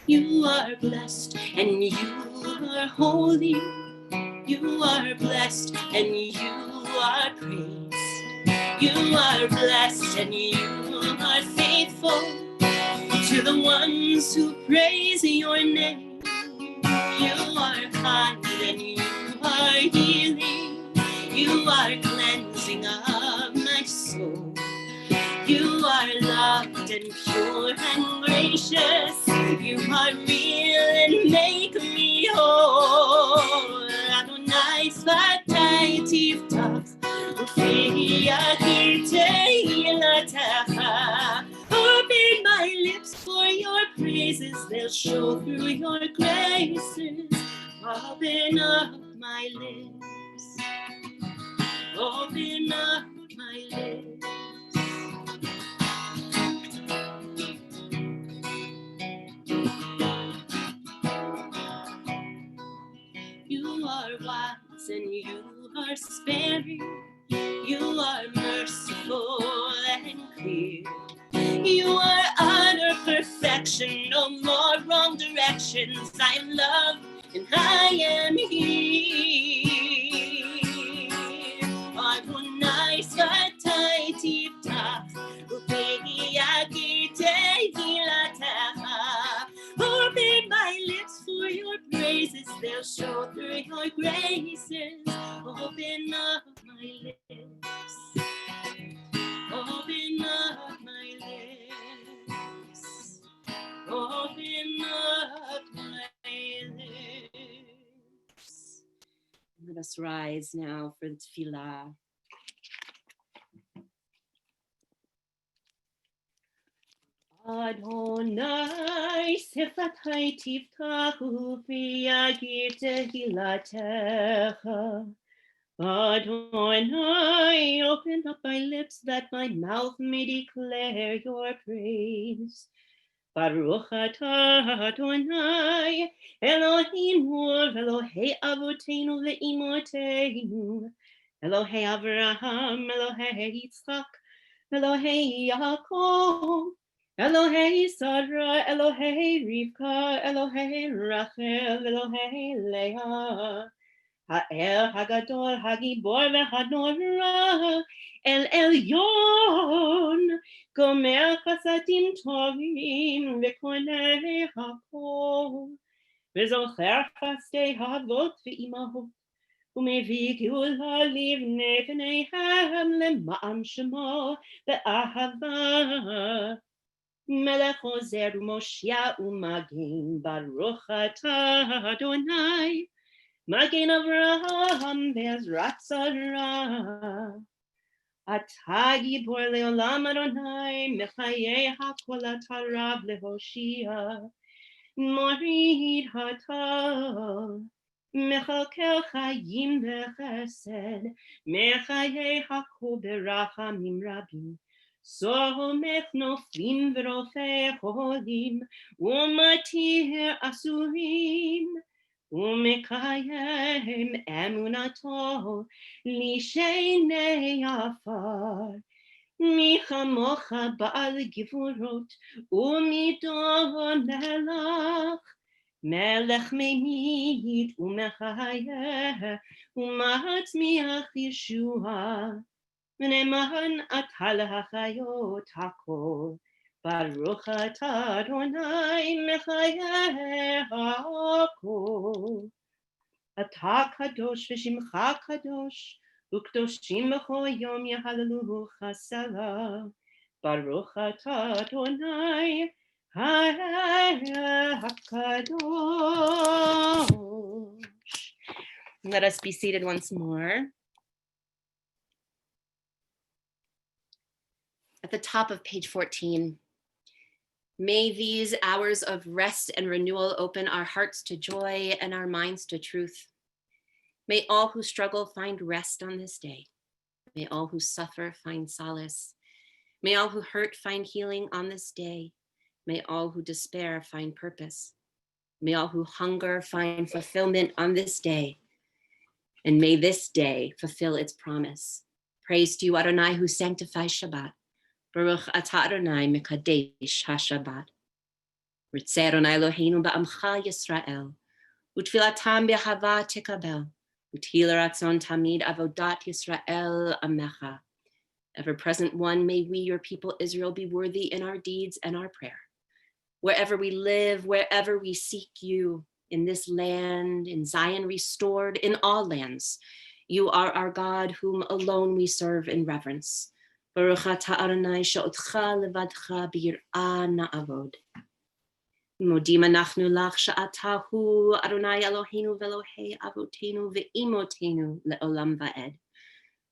You are blessed and you are holy. You are blessed and you are praised. You are blessed and you are faithful to the ones who praise your name. You are kind and you are healing. You are cleansing of my soul. You are loved and pure and gracious. You are real and make me whole. Adonai Sfatai Tiftach Ufi Tehillatah. Open my lips for your praises, they'll show through your graces. Open up my lips. Open up my lips. You are wise and you are sparing. You are merciful and clear. You are utter perfection, no more wrong directions. I am loved and I am here. Adonai Sfatai Tiftach Ufi Tehillatah. Open my lips for your praises, they'll show through your graces. Open up my lips. Open up my lips. Open up my lips. Let us rise now for the tefillah. Adonai sefatai tiftahu v'yagir tehilatecha. Adonai, open up my lips that my mouth may declare your praise. Baruch atah Adonai, Eloheinu, Elohei Avotenu ve'imotenu, Elohei Avraham, Elohei Yitzchak, Elohei Yaakov, Elohei Sarah, Elohei Rivka, Elohei Rachel, Elohei Leah. Ha'el Hagadol Hagibor ve'Hanora El Elyon Gomer Chasadim Tovim ve'Konei Hakol ve'Zocher Chasdei Havot ve'Imahot u'Mevii Geula livnei v'neihem le'ma'am Shemo ve'Ahava Melech Ozer u'Moshia u'Magen Baruch atah Adonai Magen Avraham Bezrat Sarah Atagi Bor Leolam Adonai Mechayei HaKol Atarav Lehoshia Morid Hata Mechalkel Chayim Vechesed Mechayei HaKol Berachamim Rabim Somech Noflim V'Rofei Cholim Umatir Asurim Umekayem emunato lishenei afar michamocha ba'al givurot umidon melech memit umechayeh umatzmiach Yeshua v'neman atal hachayot hakol Baruch atah Adonai mechayeh hakol. Atah kadosh v'shimcha kadosh, u'kdoshim b'chol yom yehallelu chasela. Baruch atah Adonai hakadosh. Let us be seated once more. At the top of page 14. May these hours of rest and renewal open our hearts to joy and our minds to truth. May all who struggle find rest on this day. May all who suffer find solace. May all who hurt find healing on this day. May all who despair find purpose. May all who hunger find fulfillment on this day. And may this day fulfill its promise. Praise to you, Adonai, who sanctifies Shabbat. Baruch atah Adonai mekadesh haShabbat. Ritzei Adonai Eloheinu ba'amcha Yisrael. Utfilatam be'ahava tekabel. Util ratzon tamid avodat Yisrael amecha. Ever-present one, may we, your people Israel, be worthy in our deeds and our prayer. Wherever we live, wherever we seek you, in this land, in Zion restored, in all lands, you are our God, whom alone we serve in reverence. Baruch atah Adonai she'otcha levadcha b'yir'ah na'avod. Modim anachnu lach she'ata hu Adonai Eloheinu v'Elohei avotenu ve'imotenu le'olam va'ed.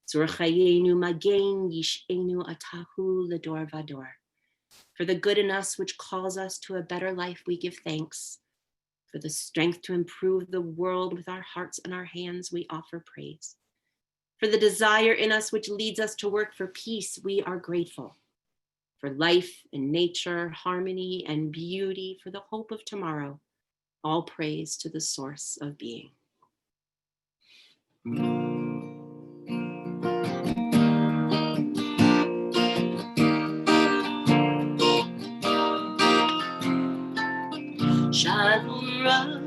Tzur chayenu magen yish'enu atahu ledor vador. For the good in us which calls us to a better life, we give thanks. For the strength to improve the world with our hearts and our hands, we offer praise. For the desire in us which leads us to work for peace, we are grateful. For life and nature, harmony and beauty, for the hope of tomorrow, all praise to the source of being. Shalom Rav,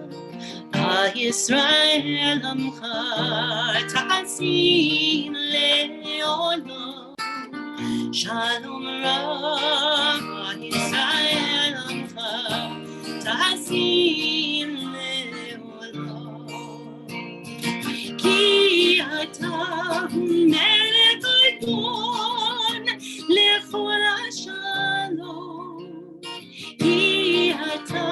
Yisrael Amcha, Ta'asim Le'olam. Shalom Rav, Yisrael Amcha, Ta'asim Le'olam. Ki Ata Melech Adon Lechol Shalom. Ki Ata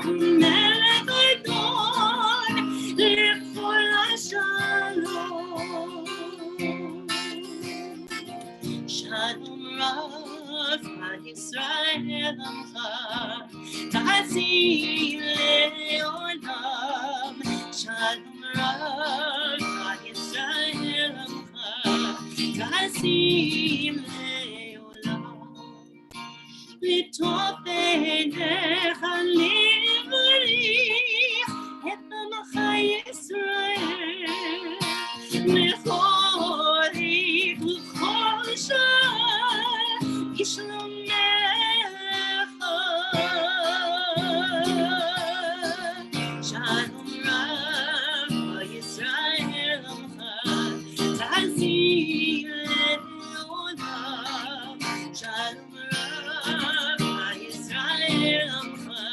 Melech Adon Lechol Shalom. Shalom Rav Yisrael Amcha Ta'asim Le'olam L'tov Einecha Livrich Et Amcha Yisrael L'chorik L'chol Shah Kishlomecha Shalom Rav Yisrael Amcha Ta'asim Le'olam Shalom Rav Yisrael Amcha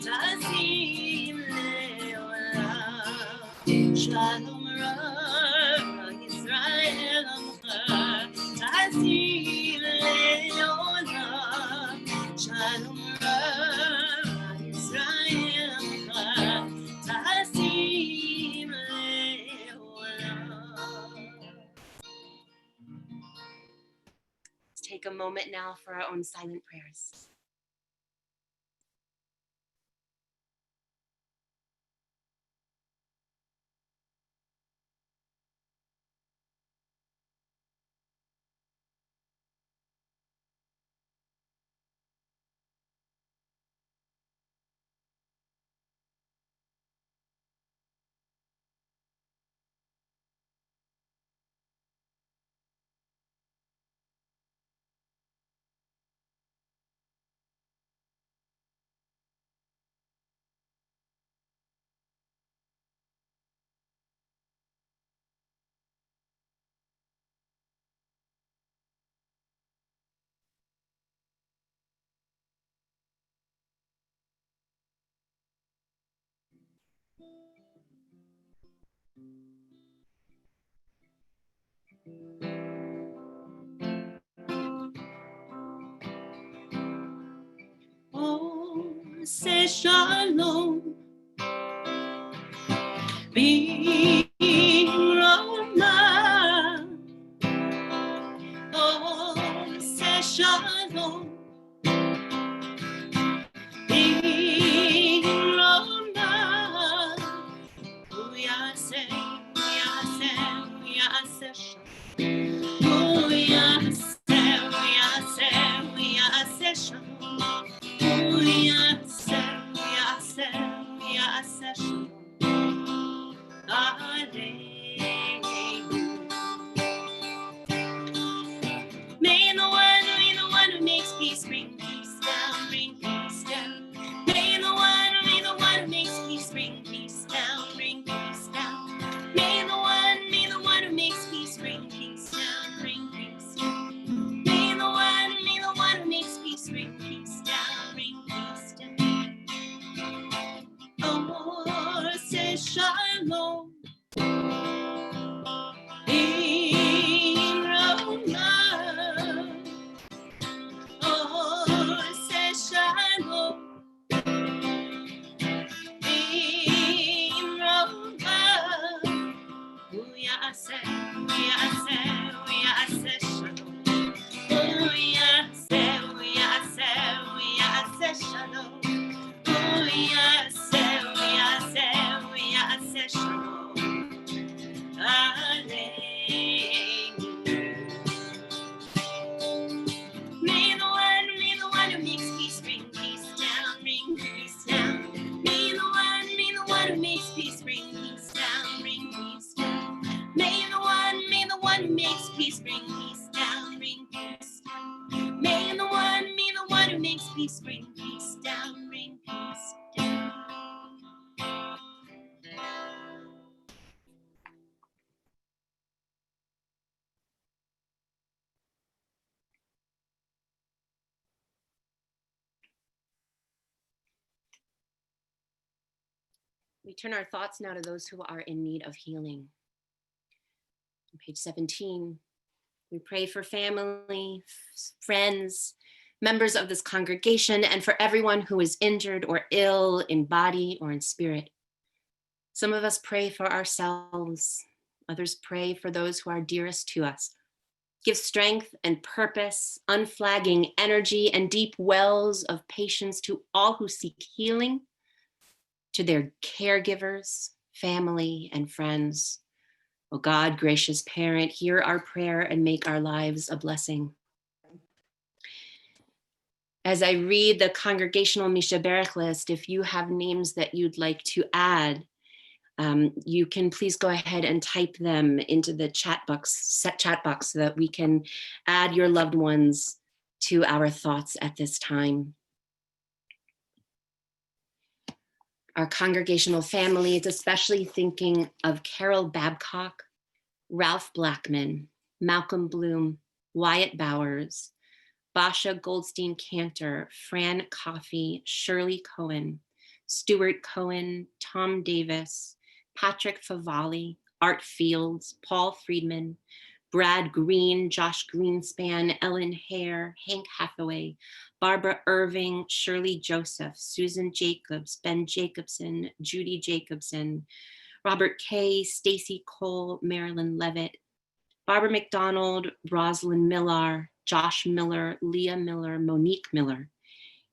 Ta'asim Le'olam Shalom Rav Yisrael Amcha Ta'asim Le'olam Shalom Rav Yisrael Amcha Ta'asim Le'olam. Let's take a moment now for our own silent prayers. Oh, say shalom, be Rama. Oh, say shalom, be Rama. Oh, yaseh, yaseh, yaseh shalom. Oh, yaseh, yaseh, yaseh shalom. Oh, yaseh, yaseh, yaseh shalom. May the one who makes peace bring peace down, bring peace down. May the one who makes peace bring peace down, bring peace down. May the one who makes peace bring peace down, bring peace down. May the one who makes peace bring peace down, bring peace down. Oh, say shalom. In Roma, oh, say shalom. In Roma, oh, yaseh, yaseh, yaseh shalom. Oh, yaseh, yaseh, yaseh shalom. Oh, yaseh, yaseh, yaseh shalom. May the one who makes peace bring peace down, bring peace down. May the one who makes peace bring peace down, bring peace down. May the one who makes peace bring peace down, bring peace down. May the one who makes peace bring peace down, bring peace down. We turn our thoughts now to those who are in need of healing. On page 17, we pray for family, friends, members of this congregation, and for everyone who is injured or ill in body or in spirit. Some of us pray for ourselves. Others pray for those who are dearest to us. Give strength and purpose, unflagging energy, and deep wells of patience to all who seek healing, to their caregivers, family, and friends. O God, gracious parent, hear our prayer and make our lives a blessing. As I read the congregational Misha Berach list, if you have names that you'd like to add, you can please go ahead and type them into the chat box so that we can add your loved ones to our thoughts at this time. Our congregational family is especially thinking of Carol Babcock, Ralph Blackman, Malcolm Bloom, Wyatt Bowers, Basha Goldstein Cantor, Fran Coffey, Shirley Cohen, Stuart Cohen, Tom Davis, Patrick Favali, Art Fields, Paul Friedman, Brad Green, Josh Greenspan, Ellen Hare, Hank Hathaway, Barbara Irving, Shirley Joseph, Susan Jacobs, Ben Jacobson, Judy Jacobson, Robert Kay, Stacy Cole, Marilyn Levitt, Barbara McDonald, Rosalind Millar, Josh Miller, Leah Miller, Monique Miller,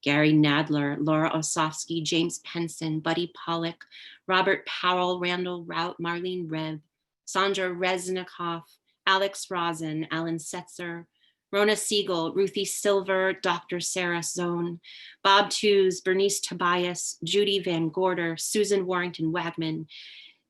Gary Nadler, Laura Osofsky, James Penson, Buddy Pollock, Robert Powell, Randall Rout, Marlene Rev, Sandra Reznikoff, Alex Rosen, Alan Setzer, Rona Siegel, Ruthie Silver, Dr. Sarah Zone, Bob Tews, Bernice Tobias, Judy Van Gorder, Susan Warrington Wagman,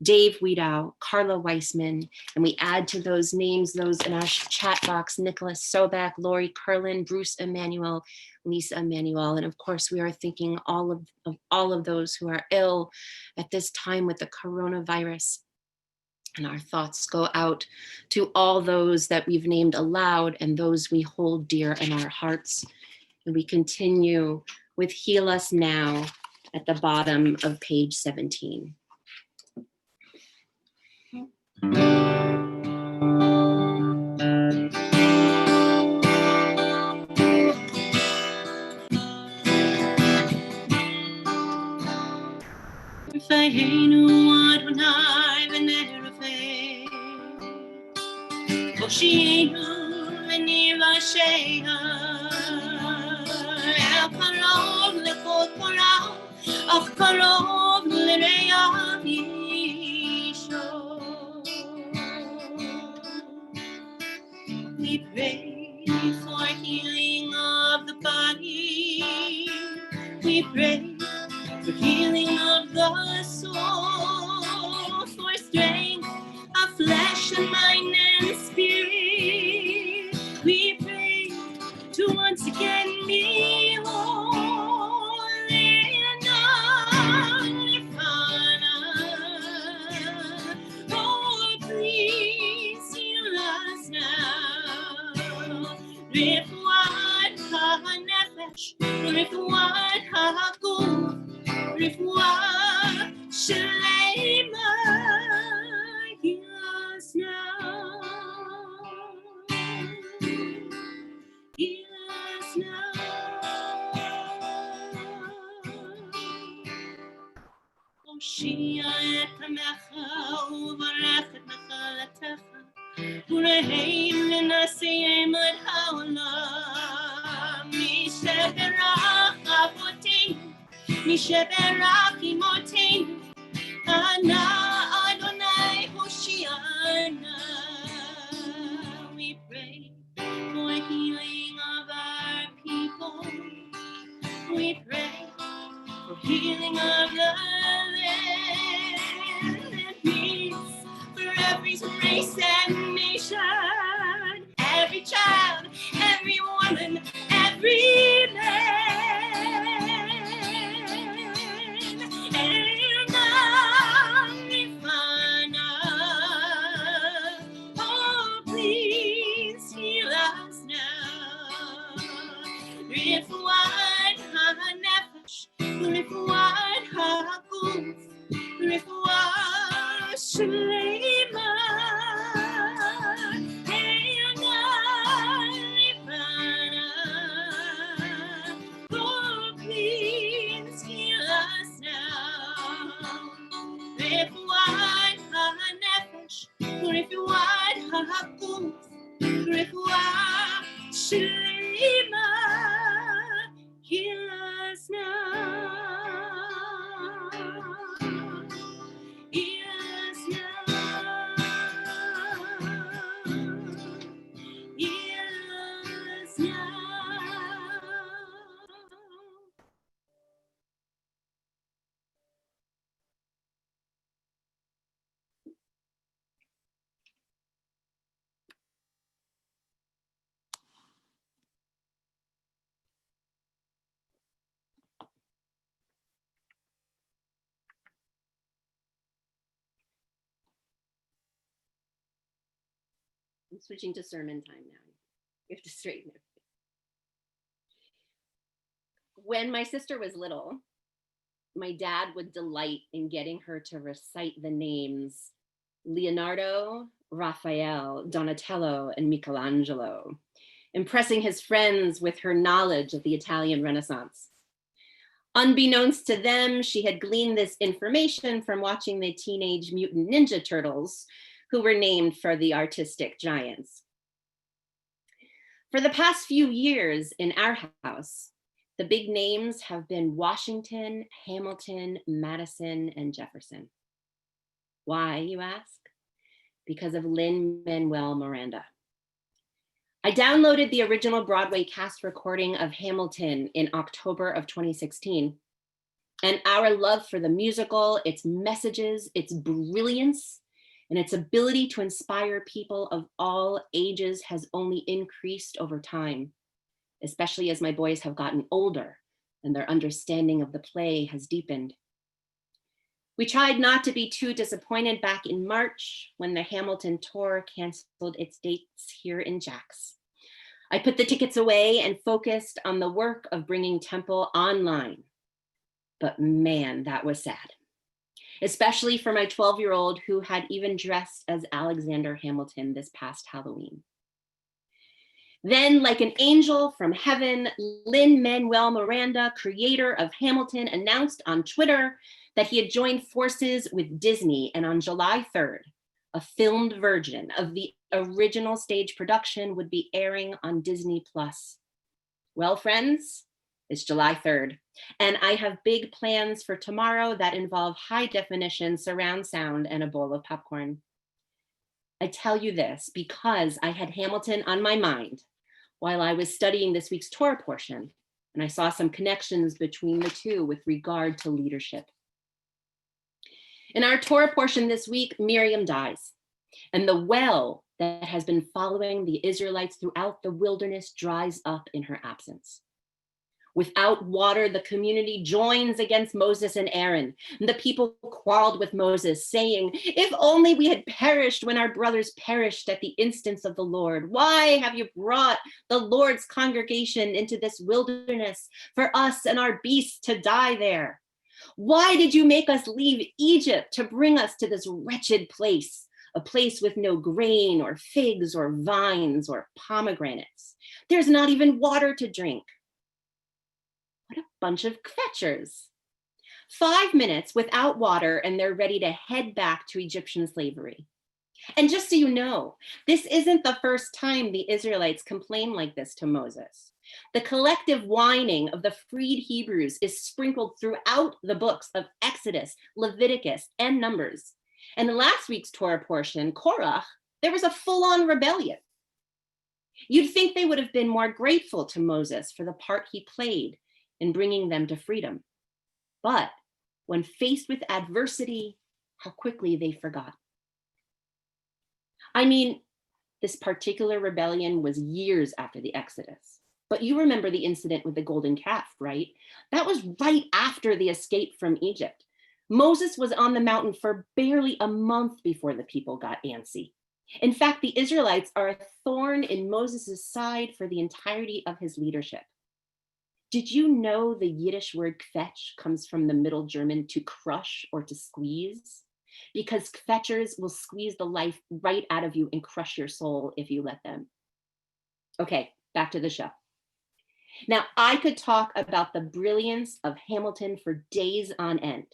Dave Wiedow, Carla Weissman, and we add to those names, those in our chat box, Nicholas Sobek, Lori Curlin, Bruce Emanuel, Lisa Emanuel, and of course we are thinking of all of those who are ill at this time with the coronavirus. And our thoughts go out to all those that we've named aloud and those we hold dear in our hearts. And we continue with Heal Us Now at the bottom of page 17. We pray for healing of the body. We pray for healing of the soul, for strength of flesh and mind and spirit. We pray to once again be whole and undefined. Oh, please heal us now. Rifwat ha-nefesh, rifwat ha-guf, rifwat shalema, heal us now. Heal us now. Oshia et hamecha uvarech et nachalatecha ureheim lenasiyim ad haolam misheberach avoteinu misheberach imoteinu ana Adonai Hoshiana. We pray for healing of our people. We pray for healing of the land and peace for every race and nation, every child, every woman, every man, and oh, please heal us now. Rifwat ha-nefesh, rifwat ha-guf, rifwat shalema, and oh, please heal us now. Rifwat ha-nefesh, rifwat ha-guf, rifwat shalema, heal us now. Heal I'm switching to sermon time now. You have to straighten it. When my sister was little, my dad would delight in getting her to recite the names Leonardo, Raphael, Donatello, and Michelangelo, impressing his friends with her knowledge of the Italian Renaissance. Unbeknownst to them, she had gleaned this information from watching the Teenage Mutant Ninja Turtles, who were named for the artistic giants. For the past few years in our house, the big names have been Washington, Hamilton, Madison, and Jefferson. Why, you ask? Because of Lin-Manuel Miranda. I downloaded the original Broadway cast recording of Hamilton in October of 2016, and our love for the musical, its messages, its brilliance, and its ability to inspire people of all ages has only increased over time, especially as my boys have gotten older and their understanding of the play has deepened. We tried not to be too disappointed back in March when the Hamilton tour canceled its dates here in Jax. I put the tickets away and focused on the work of bringing Temple online. But man, that was sad, especially for my 12-year-old who had even dressed as Alexander Hamilton this past Halloween. Then, like an angel from heaven, Lin-Manuel Miranda, creator of Hamilton, announced on Twitter that he had joined forces with Disney, and on July 3rd, a filmed version of the original stage production would be airing on Disney+. Well, friends, it's July 3rd, and I have big plans for tomorrow that involve high-definition surround sound and a bowl of popcorn. I tell you this because I had Hamilton on my mind while I was studying this week's Torah portion, and I saw some connections between the two with regard to leadership. In our Torah portion this week, Miriam dies, and the well that has been following the Israelites throughout the wilderness dries up in her absence. Without water, the community joins against Moses and Aaron. And the people quarreled with Moses, saying, "If only we had perished when our brothers perished at the instance of the Lord. Why have you brought the Lord's congregation into this wilderness for us and our beasts to die there? Why did you make us leave Egypt to bring us to this wretched place, a place with no grain or figs or vines or pomegranates? There's not even water to drink." What a bunch of kvetchers. 5 minutes without water and they're ready to head back to Egyptian slavery. And just so you know, this isn't the first time the Israelites complain like this to Moses. The collective whining of the freed Hebrews is sprinkled throughout the books of Exodus, Leviticus, and Numbers. And in last week's Torah portion, Korach, there was a full-on rebellion. You'd think they would have been more grateful to Moses for the part he played in bringing them to freedom. But when faced with adversity, how quickly they forgot. I mean, this particular rebellion was years after the Exodus. But you remember the incident with the golden calf, right? That was right after the escape from Egypt. Moses was on the mountain for barely a month before the people got antsy. In fact, the Israelites are a thorn in Moses' side for the entirety of his leadership. Did you know the Yiddish word kvetch comes from the Middle German to crush or to squeeze? Because kvetchers will squeeze the life right out of you and crush your soul if you let them. Okay, back to the show. Now, I could talk about the brilliance of Hamilton for days on end.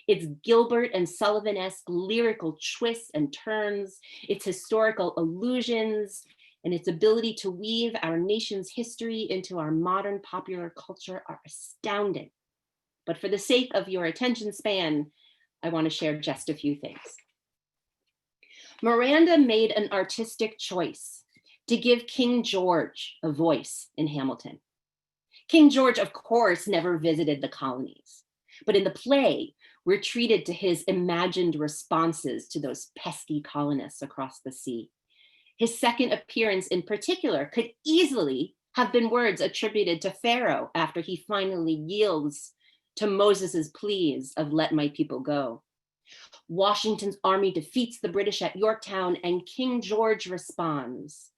Its Gilbert and Sullivan-esque lyrical twists and turns, its historical allusions, and its ability to weave our nation's history into our modern popular culture are astounding. But for the sake of your attention span, I want to share just a few things. Miranda made an artistic choice to give King George a voice in Hamilton. King George, of course, never visited the colonies, but in the play, we're treated to his imagined responses to those pesky colonists across the sea. His second appearance in particular could easily have been words attributed to Pharaoh after he finally yields to Moses's pleas of "let my people go." Washington's army defeats the British at Yorktown and King George responds,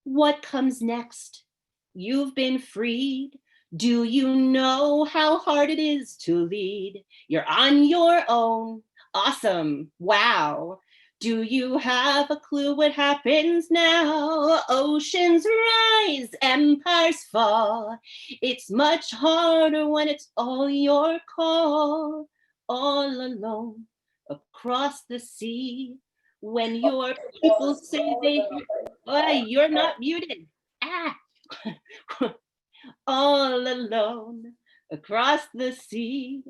"What comes next? You've been freed. Do you know how hard it is to lead? You're on your own. Awesome. Wow. Do you have a clue what happens now? Oceans rise, empires fall. It's much harder when it's all your call. All alone across the sea. When your people say they, oh, you're not muted. Ah. All alone across the sea.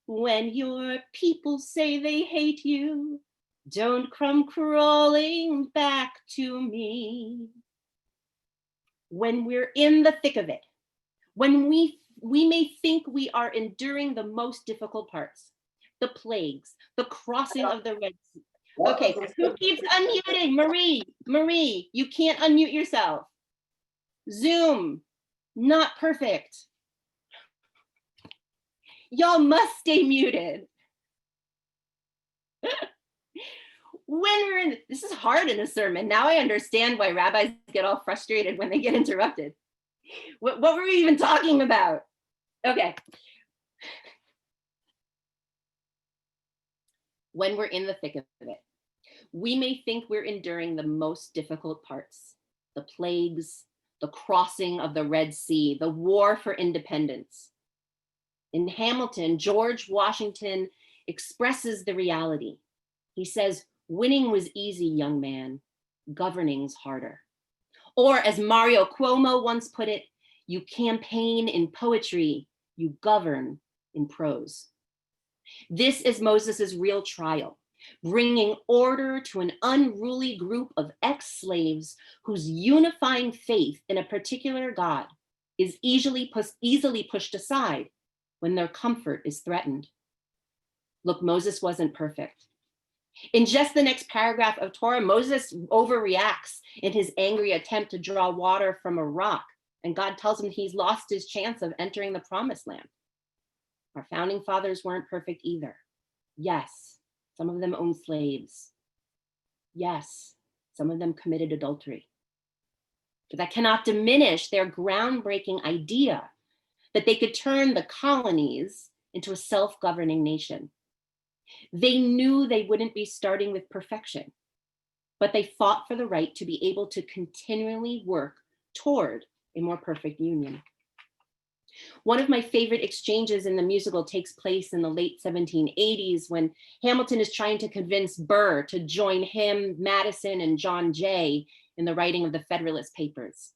When your people say they hate you, don't come crawling back to me." When we're in the thick of it, when we may think we are enduring the most difficult parts, the plagues, the crossing of the Red Sea. Okay, who keeps unmuting? Marie, you can't unmute yourself. Zoom, not perfect. Y'all must stay muted. When we're in, this is hard in a sermon. Now I understand why rabbis get all frustrated when they get interrupted. What were we even talking about? Okay. When we're in the thick of it, we may think we're enduring the most difficult parts, the plagues, the crossing of the Red Sea, the war for independence. In Hamilton, George Washington expresses the reality. He says, "Winning was easy, young man. Governing's harder." Or as Mario Cuomo once put it, "You campaign in poetry, you govern in prose." This is Moses's real trial, bringing order to an unruly group of ex-slaves whose unifying faith in a particular God is easily pushed aside when their comfort is threatened. Look, Moses wasn't perfect. In just the next paragraph of Torah, Moses overreacts in his angry attempt to draw water from a rock, and God tells him he's lost his chance of entering the promised land. Our founding fathers weren't perfect either. Yes, some of them owned slaves. Yes, some of them committed adultery. But that cannot diminish their groundbreaking idea that they could turn the colonies into a self-governing nation. They knew they wouldn't be starting with perfection, but they fought for the right to be able to continually work toward a more perfect union. One of my favorite exchanges in the musical takes place in the late 1780s when Hamilton is trying to convince Burr to join him, Madison, and John Jay in the writing of the Federalist Papers.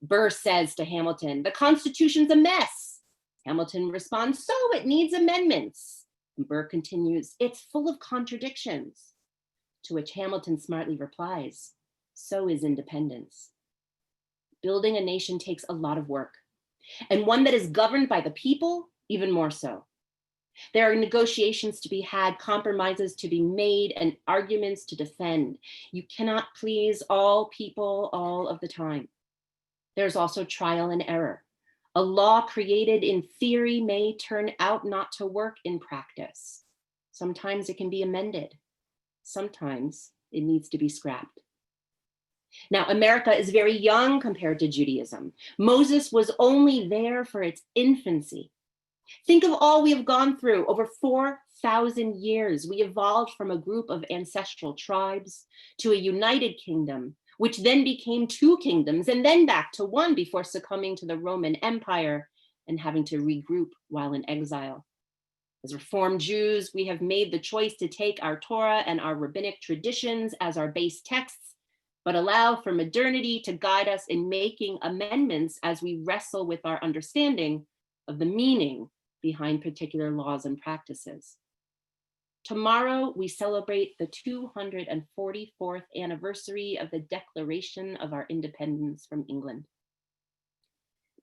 Burr says to Hamilton, "The Constitution's a mess." Hamilton responds, "So it needs amendments." And Burr continues, "It's full of contradictions." To which Hamilton smartly replies, "So is independence." Building a nation takes a lot of work, and one that is governed by the people, even more so. There are negotiations to be had, compromises to be made, and arguments to defend. You cannot please all people all of the time. There's also trial and error. A law created in theory may turn out not to work in practice. Sometimes it can be amended. Sometimes it needs to be scrapped. Now, America is very young compared to Judaism. Moses was only there for its infancy. Think of all we have gone through over 4,000 years. We evolved from a group of ancestral tribes to a united kingdom, which then became two kingdoms and then back to one before succumbing to the Roman Empire and having to regroup while in exile. As Reformed Jews, we have made the choice to take our Torah and our rabbinic traditions as our base texts, but allow for modernity to guide us in making amendments as we wrestle with our understanding of the meaning behind particular laws and practices. Tomorrow, we celebrate the 244th anniversary of the declaration of our independence from England.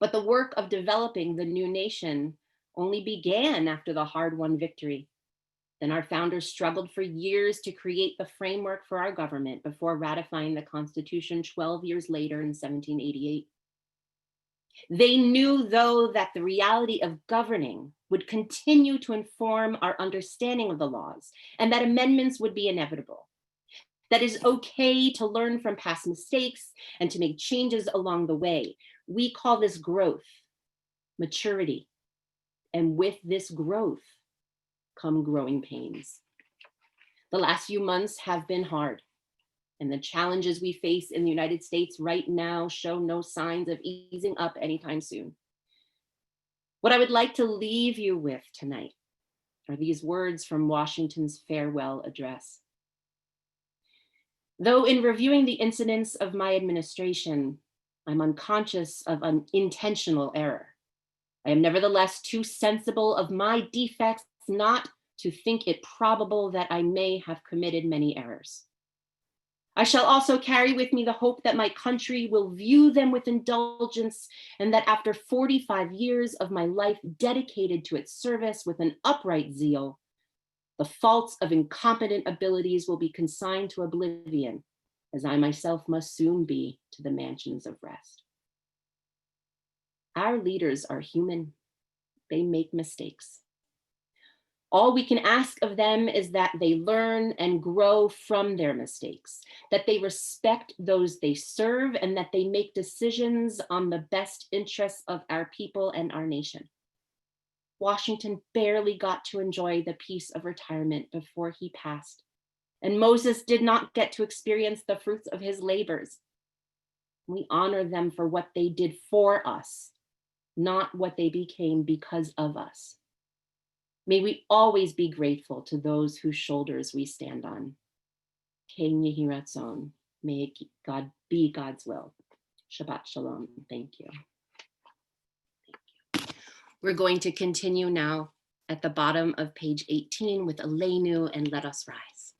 But the work of developing the new nation only began after the hard-won victory. Then our founders struggled for years to create the framework for our government before ratifying the Constitution 12 years later in 1788. They knew, though, that the reality of governing would continue to inform our understanding of the laws and that amendments would be inevitable. That it's okay to learn from past mistakes and to make changes along the way. We call this growth, maturity. And with this growth come growing pains. The last few months have been hard, and the challenges we face in the United States right now show no signs of easing up anytime soon. What I would like to leave you with tonight are these words from Washington's farewell address. Though in reviewing the incidents of my administration, I'm unconscious of an intentional error, I am nevertheless too sensible of my defects not to think it probable that I may have committed many errors. I shall also carry with me the hope that my country will view them with indulgence, and that after 45 years of my life dedicated to its service with an upright zeal, the faults of incompetent abilities will be consigned to oblivion, as I myself must soon be to the mansions of rest. Our leaders are human. They make mistakes. All we can ask of them is that they learn and grow from their mistakes, that they respect those they serve, and that they make decisions on the best interests of our people and our nation. Washington barely got to enjoy the peace of retirement before he passed, and Moses did not get to experience the fruits of his labors. We honor them for what they did for us, not what they became because of us. May we always be grateful to those whose shoulders we stand on. Ken Yehi Ratzon. May God be God's will. Shabbat Shalom. Thank you. We're going to continue now at the bottom of page 18 with Aleinu and Let Us Rise.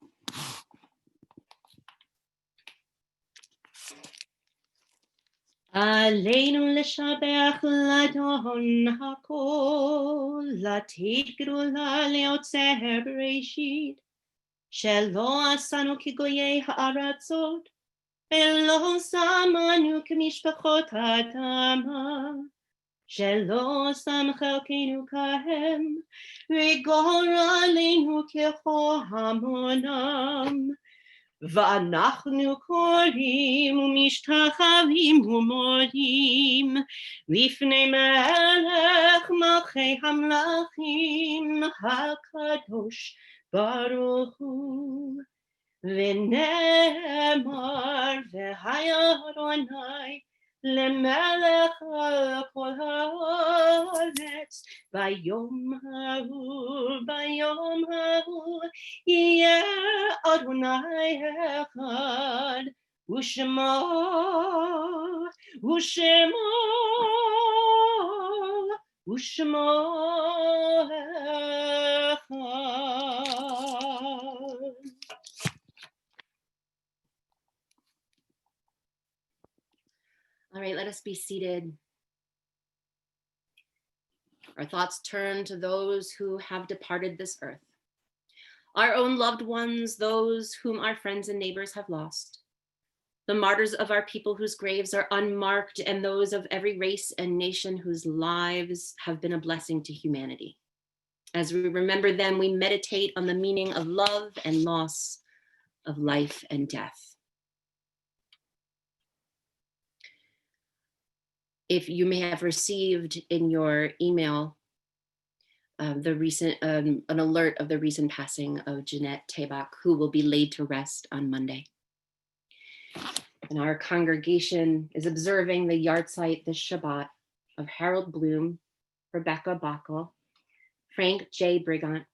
Aleinu l'shabech l'adon hakol, latit gedula leotzer bereshit, shelo asanu kigoyei ha'aratzot, velo samanu k'mishpachot ha'adama, shelo sam chelkenu kahem, rigor aleinu kecho hamonam, ואנחנו קוראים ומשתחווים ומודים לפני מלך מלכי המלכים הקדוש ברוך הוא. ונאמר והיה אדוני למלך על כל הארץ ביום ההוא יהיה אדוני אחד ושמו אחד. All right, let us be seated. Our thoughts turn to those who have departed this earth, our own loved ones, those whom our friends and neighbors have lost, the martyrs of our people whose graves are unmarked, and those of every race and nation whose lives have been a blessing to humanity. As we remember them, we meditate on the meaning of love and loss, of life and death. If you may have received in your email an alert of the recent passing of Jeanette Tabak, who will be laid to rest on Monday. And our congregation is observing the yahrzeit this Shabbat of Harold Bloom, Rebecca Backel, Frank J. Brigant,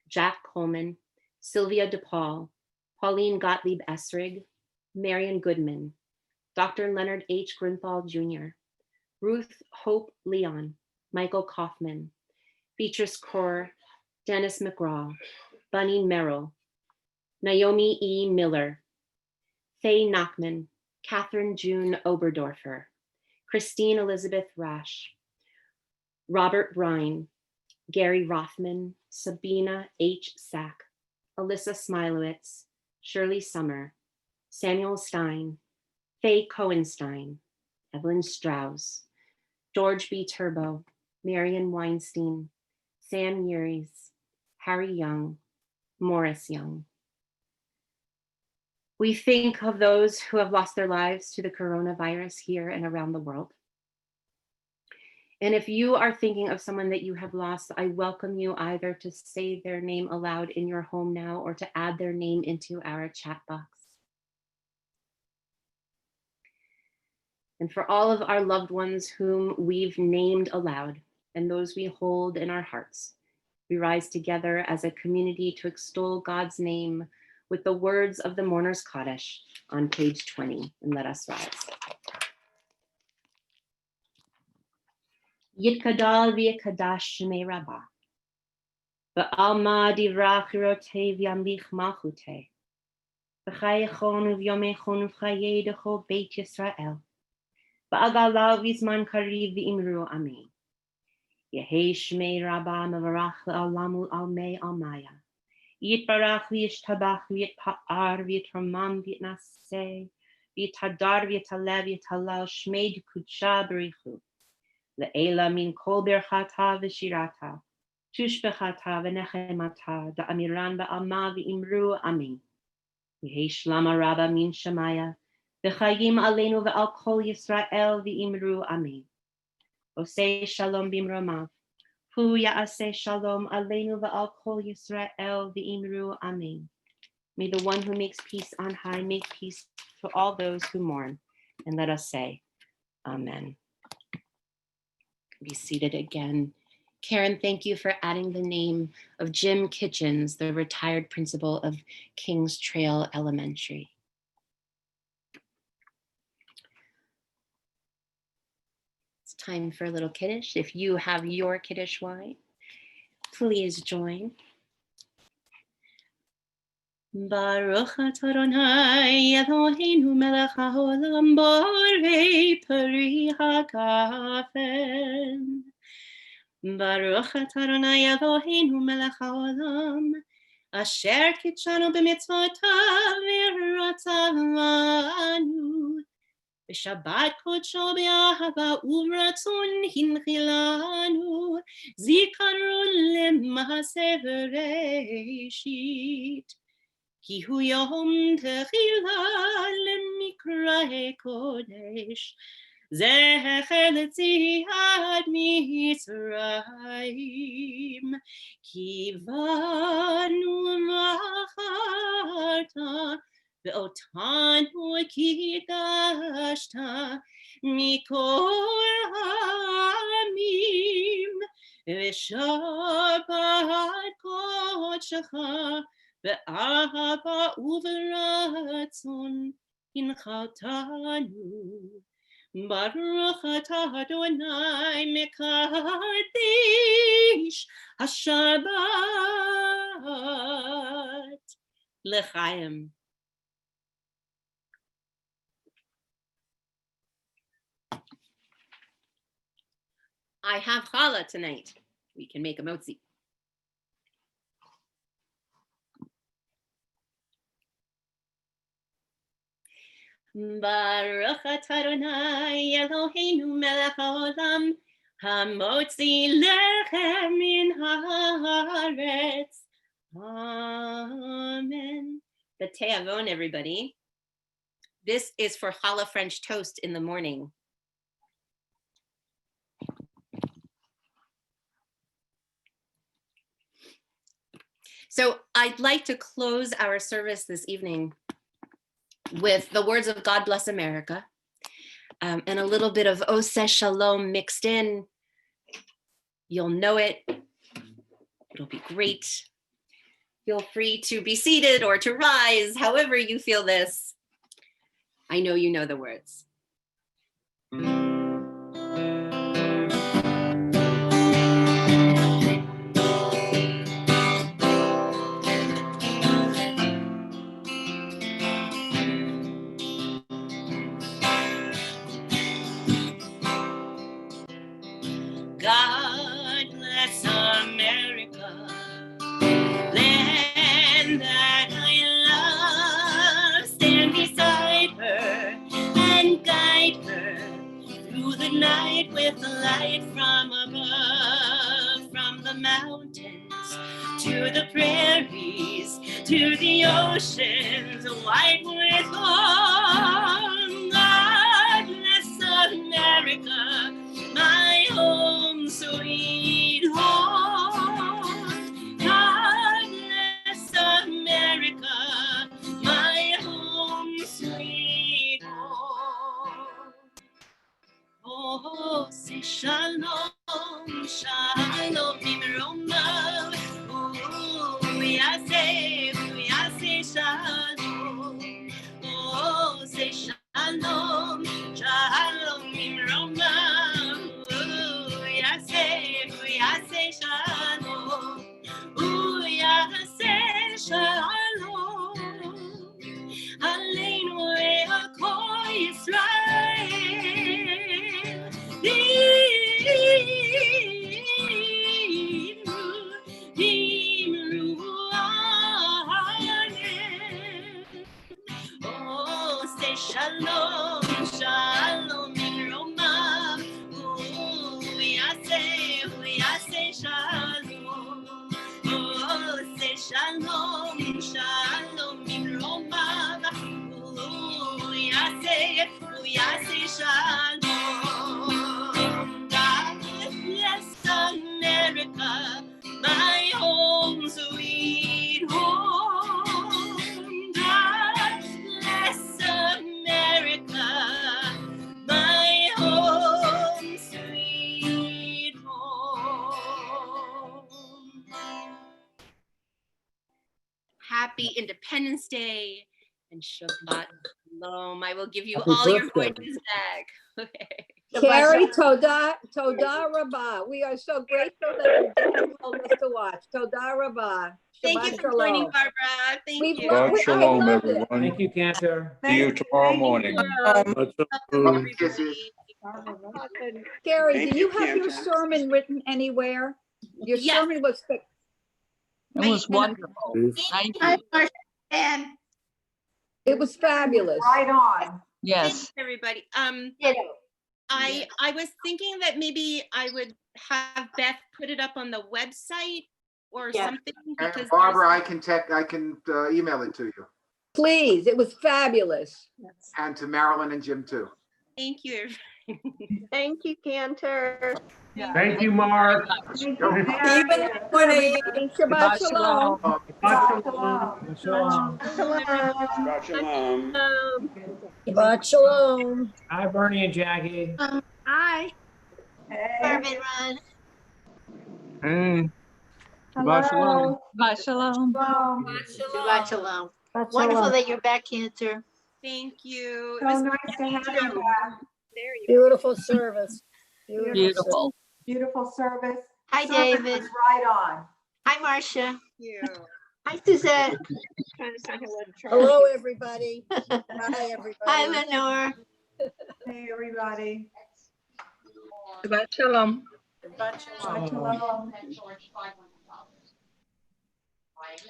Jack Coleman, Sylvia DePaul, Pauline Gottlieb Essrig, Marion Goodman, Dr. Leonard H. Grinthal Jr., Ruth Hope Leon, Michael Kaufman, Beatrice Kaur, Dennis McGraw, Bunny Merrill, Naomi E. Miller, Faye Nachman, Catherine June Oberdorfer, Christine Elizabeth Rash, Robert Brine, Gary Rothman, Sabina H. Sack, Alyssa Smilowitz, Shirley Summer, Samuel Stein, Faye Cohenstein, Evelyn Strauss, George B. Turbo, Marion Weinstein, Sam Uries, Harry Young, Morris Young. We think of those who have lost their lives to the coronavirus here and around the world. And if you are thinking of someone that you have lost, I welcome you either to say their name aloud in your home now or to add their name into our chat box. And for all of our loved ones whom we've named aloud and those we hold in our hearts, we rise together as a community to extol God's name with the words of the Mourner's Kaddish on page 20, and let us rise. Yitkadal v'yikadash shmei rabbah, v'alma divrach rotev yamlich malchuteh, v'chayechon uvyomechon uv'chayei dechol beit Yisrael, v'agalav v'zman kariv v'imru amen. Yehei shmei rabbah mevarach le'alamu almei almaya, yitbarach v'yishtabach v'yitpa'ar v'yitramam v'yitnaseh, v'yitadar v'yitalev v'yitalal shmei d'kudsha b'richu. Le'ela min kol berchata v'shirata, tushbechata v'nechemata, da'amiran ba'alma v'imru amen. Yehei shlama rabba min shamaya, v'chayim aleinu v'al kol Yisrael v'imru amen. Osei shalom bimromav, hu ya'aseh shalom aleinu v'al kol Yisrael v'imru amen. May the one who makes peace on high make peace for all those who mourn, and let us say, amen. Be seated again. Karen, thank you for adding the name of Jim Kitchens, the retired principal of Kings Trail Elementary. It's time for a little Kiddush. If you have your Kiddush wine, please join. Baruch atah Adonai Eloheinu melech haolam borei peri hagafen. Baruch atah Adonai Eloheinu melech haolam asher kitshanu b'mitzvotav v'ratzavanu b'shabbat kodsho b'ahava uvratzon hinchilanu zikaron lema'aseh v'reishit. Ki hu yom techila lemikra kodesh, zecher letziat Mitzrayim, ki vanu v'acharta, ve'otanu kidashta, mikol ha'amim, ve'shabbat kodshecha, Ve'ahava uveratzon inchaltanu. Baruch atah Adonai mekadesh haShabbat l'chaim. I have challah tonight. We can make a motzi. Baruch atah Adonai Eloheinu melech haolam hamotzi lechem min haaretz. Amen. The Te'avon, everybody. This is for challah French toast in the morning. So I'd like to close our service this evening with the words of God Bless America and a little bit of Oseh Shalom mixed in. You'll know it. It'll be great. Feel free to be seated or to rise, however you feel this. I know you know the words. God bless America, land that I love. Stand beside her and guide her with the light from above, from the mountains to the prairies, to the oceans, white with gold. God bless America, my home, sweet home. God bless America, my home, sweet home. Oh, say shalom, shalom, Roma. Oh, we are say shalom. Oh, say shalom, shalom, Roma. Oh, we are say shalom. Oh, we are say shalom. Aleinu Kol Yisrael. Oh, say shalom, shalom in Roma. Oh, we are say shalom. Oh, say shalom, shalom in Roma. Oh, we are say shalom. God bless America, my home, sweet home. God bless America, my home, sweet home. Happy Independence Day and Shabbat Shalom. I will give you Happy all your birthday. voices back. Okay. Carrie, Toda Rabbah. We are so grateful that you told us to watch. Toda Rabbah. Thank you Shabbat for joining, shalom. Barbara. Thank We've you. loved- Shabbat shalom, I loved it. everyone. Thank you, Cantor. See you tomorrow morning. Carrie, Thank do you, you have your Cantor. sermon written anywhere? Your Yes. sermon was, It was wonderful. Thank you. And it was fabulous. Right on. Yes. Everybody. Ditto. I was thinking that maybe I would have Beth put it up on the website or Yes. something And because Barbara, I can email it to you, Please, it was fabulous. and to Marilyn and Jim too. thank you. Thank you, Cantor. Thank you, Mark. Even morning. Shabbat shalom. Shabbat shalom. Shabbat shalom. Shabbat shalom. Hi, Bernie and Jackie. Hi. Hey. Hey. Shabbat shalom. Shabbat shalom. Shabbat shalom. Shabbat Wonderful shalom. that you're back, Cantor. Thank you. It So was nice to have you back. Beautiful service. Beautiful. Beautiful service. Hi, Service David. was right on. Hi, Marcia. Thank you. Hi, Suzette. Trying to say hello to Charlie. Hello, everybody. Hi, everybody. Hi, Lenore. Hey, everybody. Shabbat shalom. Shabbat shalom.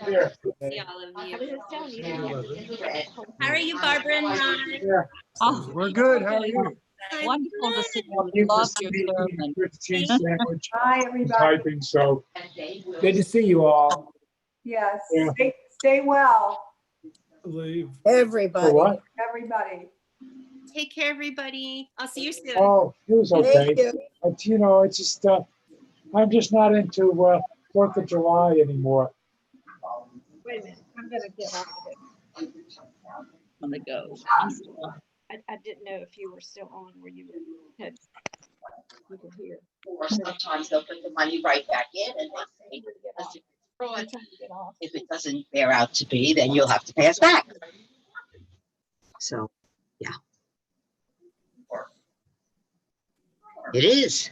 See all of you. How are you, Barbara and Ron? Oh, We're good. How are you? wonderful to see you. You Love for your eating sermon. good cheese sandwich. Hi, I'm everybody. typing, so good to see you all. Yes. Yeah. Stay well, Leave. Everybody. For what? everybody. Take care, everybody. I'll see you soon. Oh, it was okay. Thank you. But it's just, I'm just not into 4th of July anymore. Wait a minute, I'm gonna get off of it. On the go. I didn't know if you were still on where you had, you could hear. Or sometimes they'll put the money right back in and they say, listen, I'm fraud. trying to get off. If it doesn't bear out to be, then you'll have to pay us back. So, yeah. It is.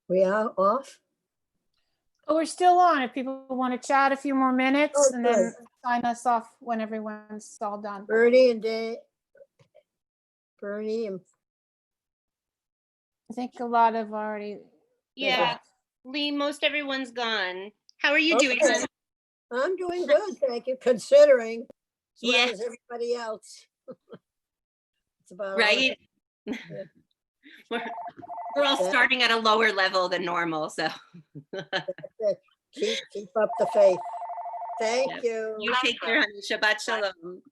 We are off? But we're still on if people want to chat a few more minutes Oh, and then good. sign us off when everyone's all done. Bernie and Dave. Bernie and I think a lot of already. Yeah. Lee, most everyone's gone. How are you doing? Okay. Hon? I'm doing good, thank you, considering as well Yes. as everybody else. It's about all Right? We're all Yeah. starting at a lower level than normal, so. That's it. Keep up the faith. Thank Yes. you. You take care, honey. Shabbat shalom.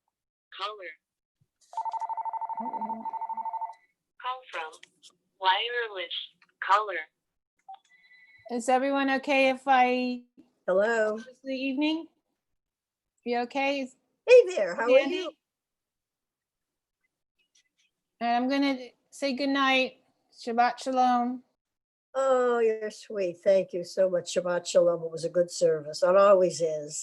Call from wireless caller. Is everyone okay if I Hello. close the evening? You okay? Hey there, how are Andy? you? And I'm gonna say goodnight. Shabbat shalom. Oh, you're sweet. Thank you so much. Shabbat shalom. It was a good service. It always is.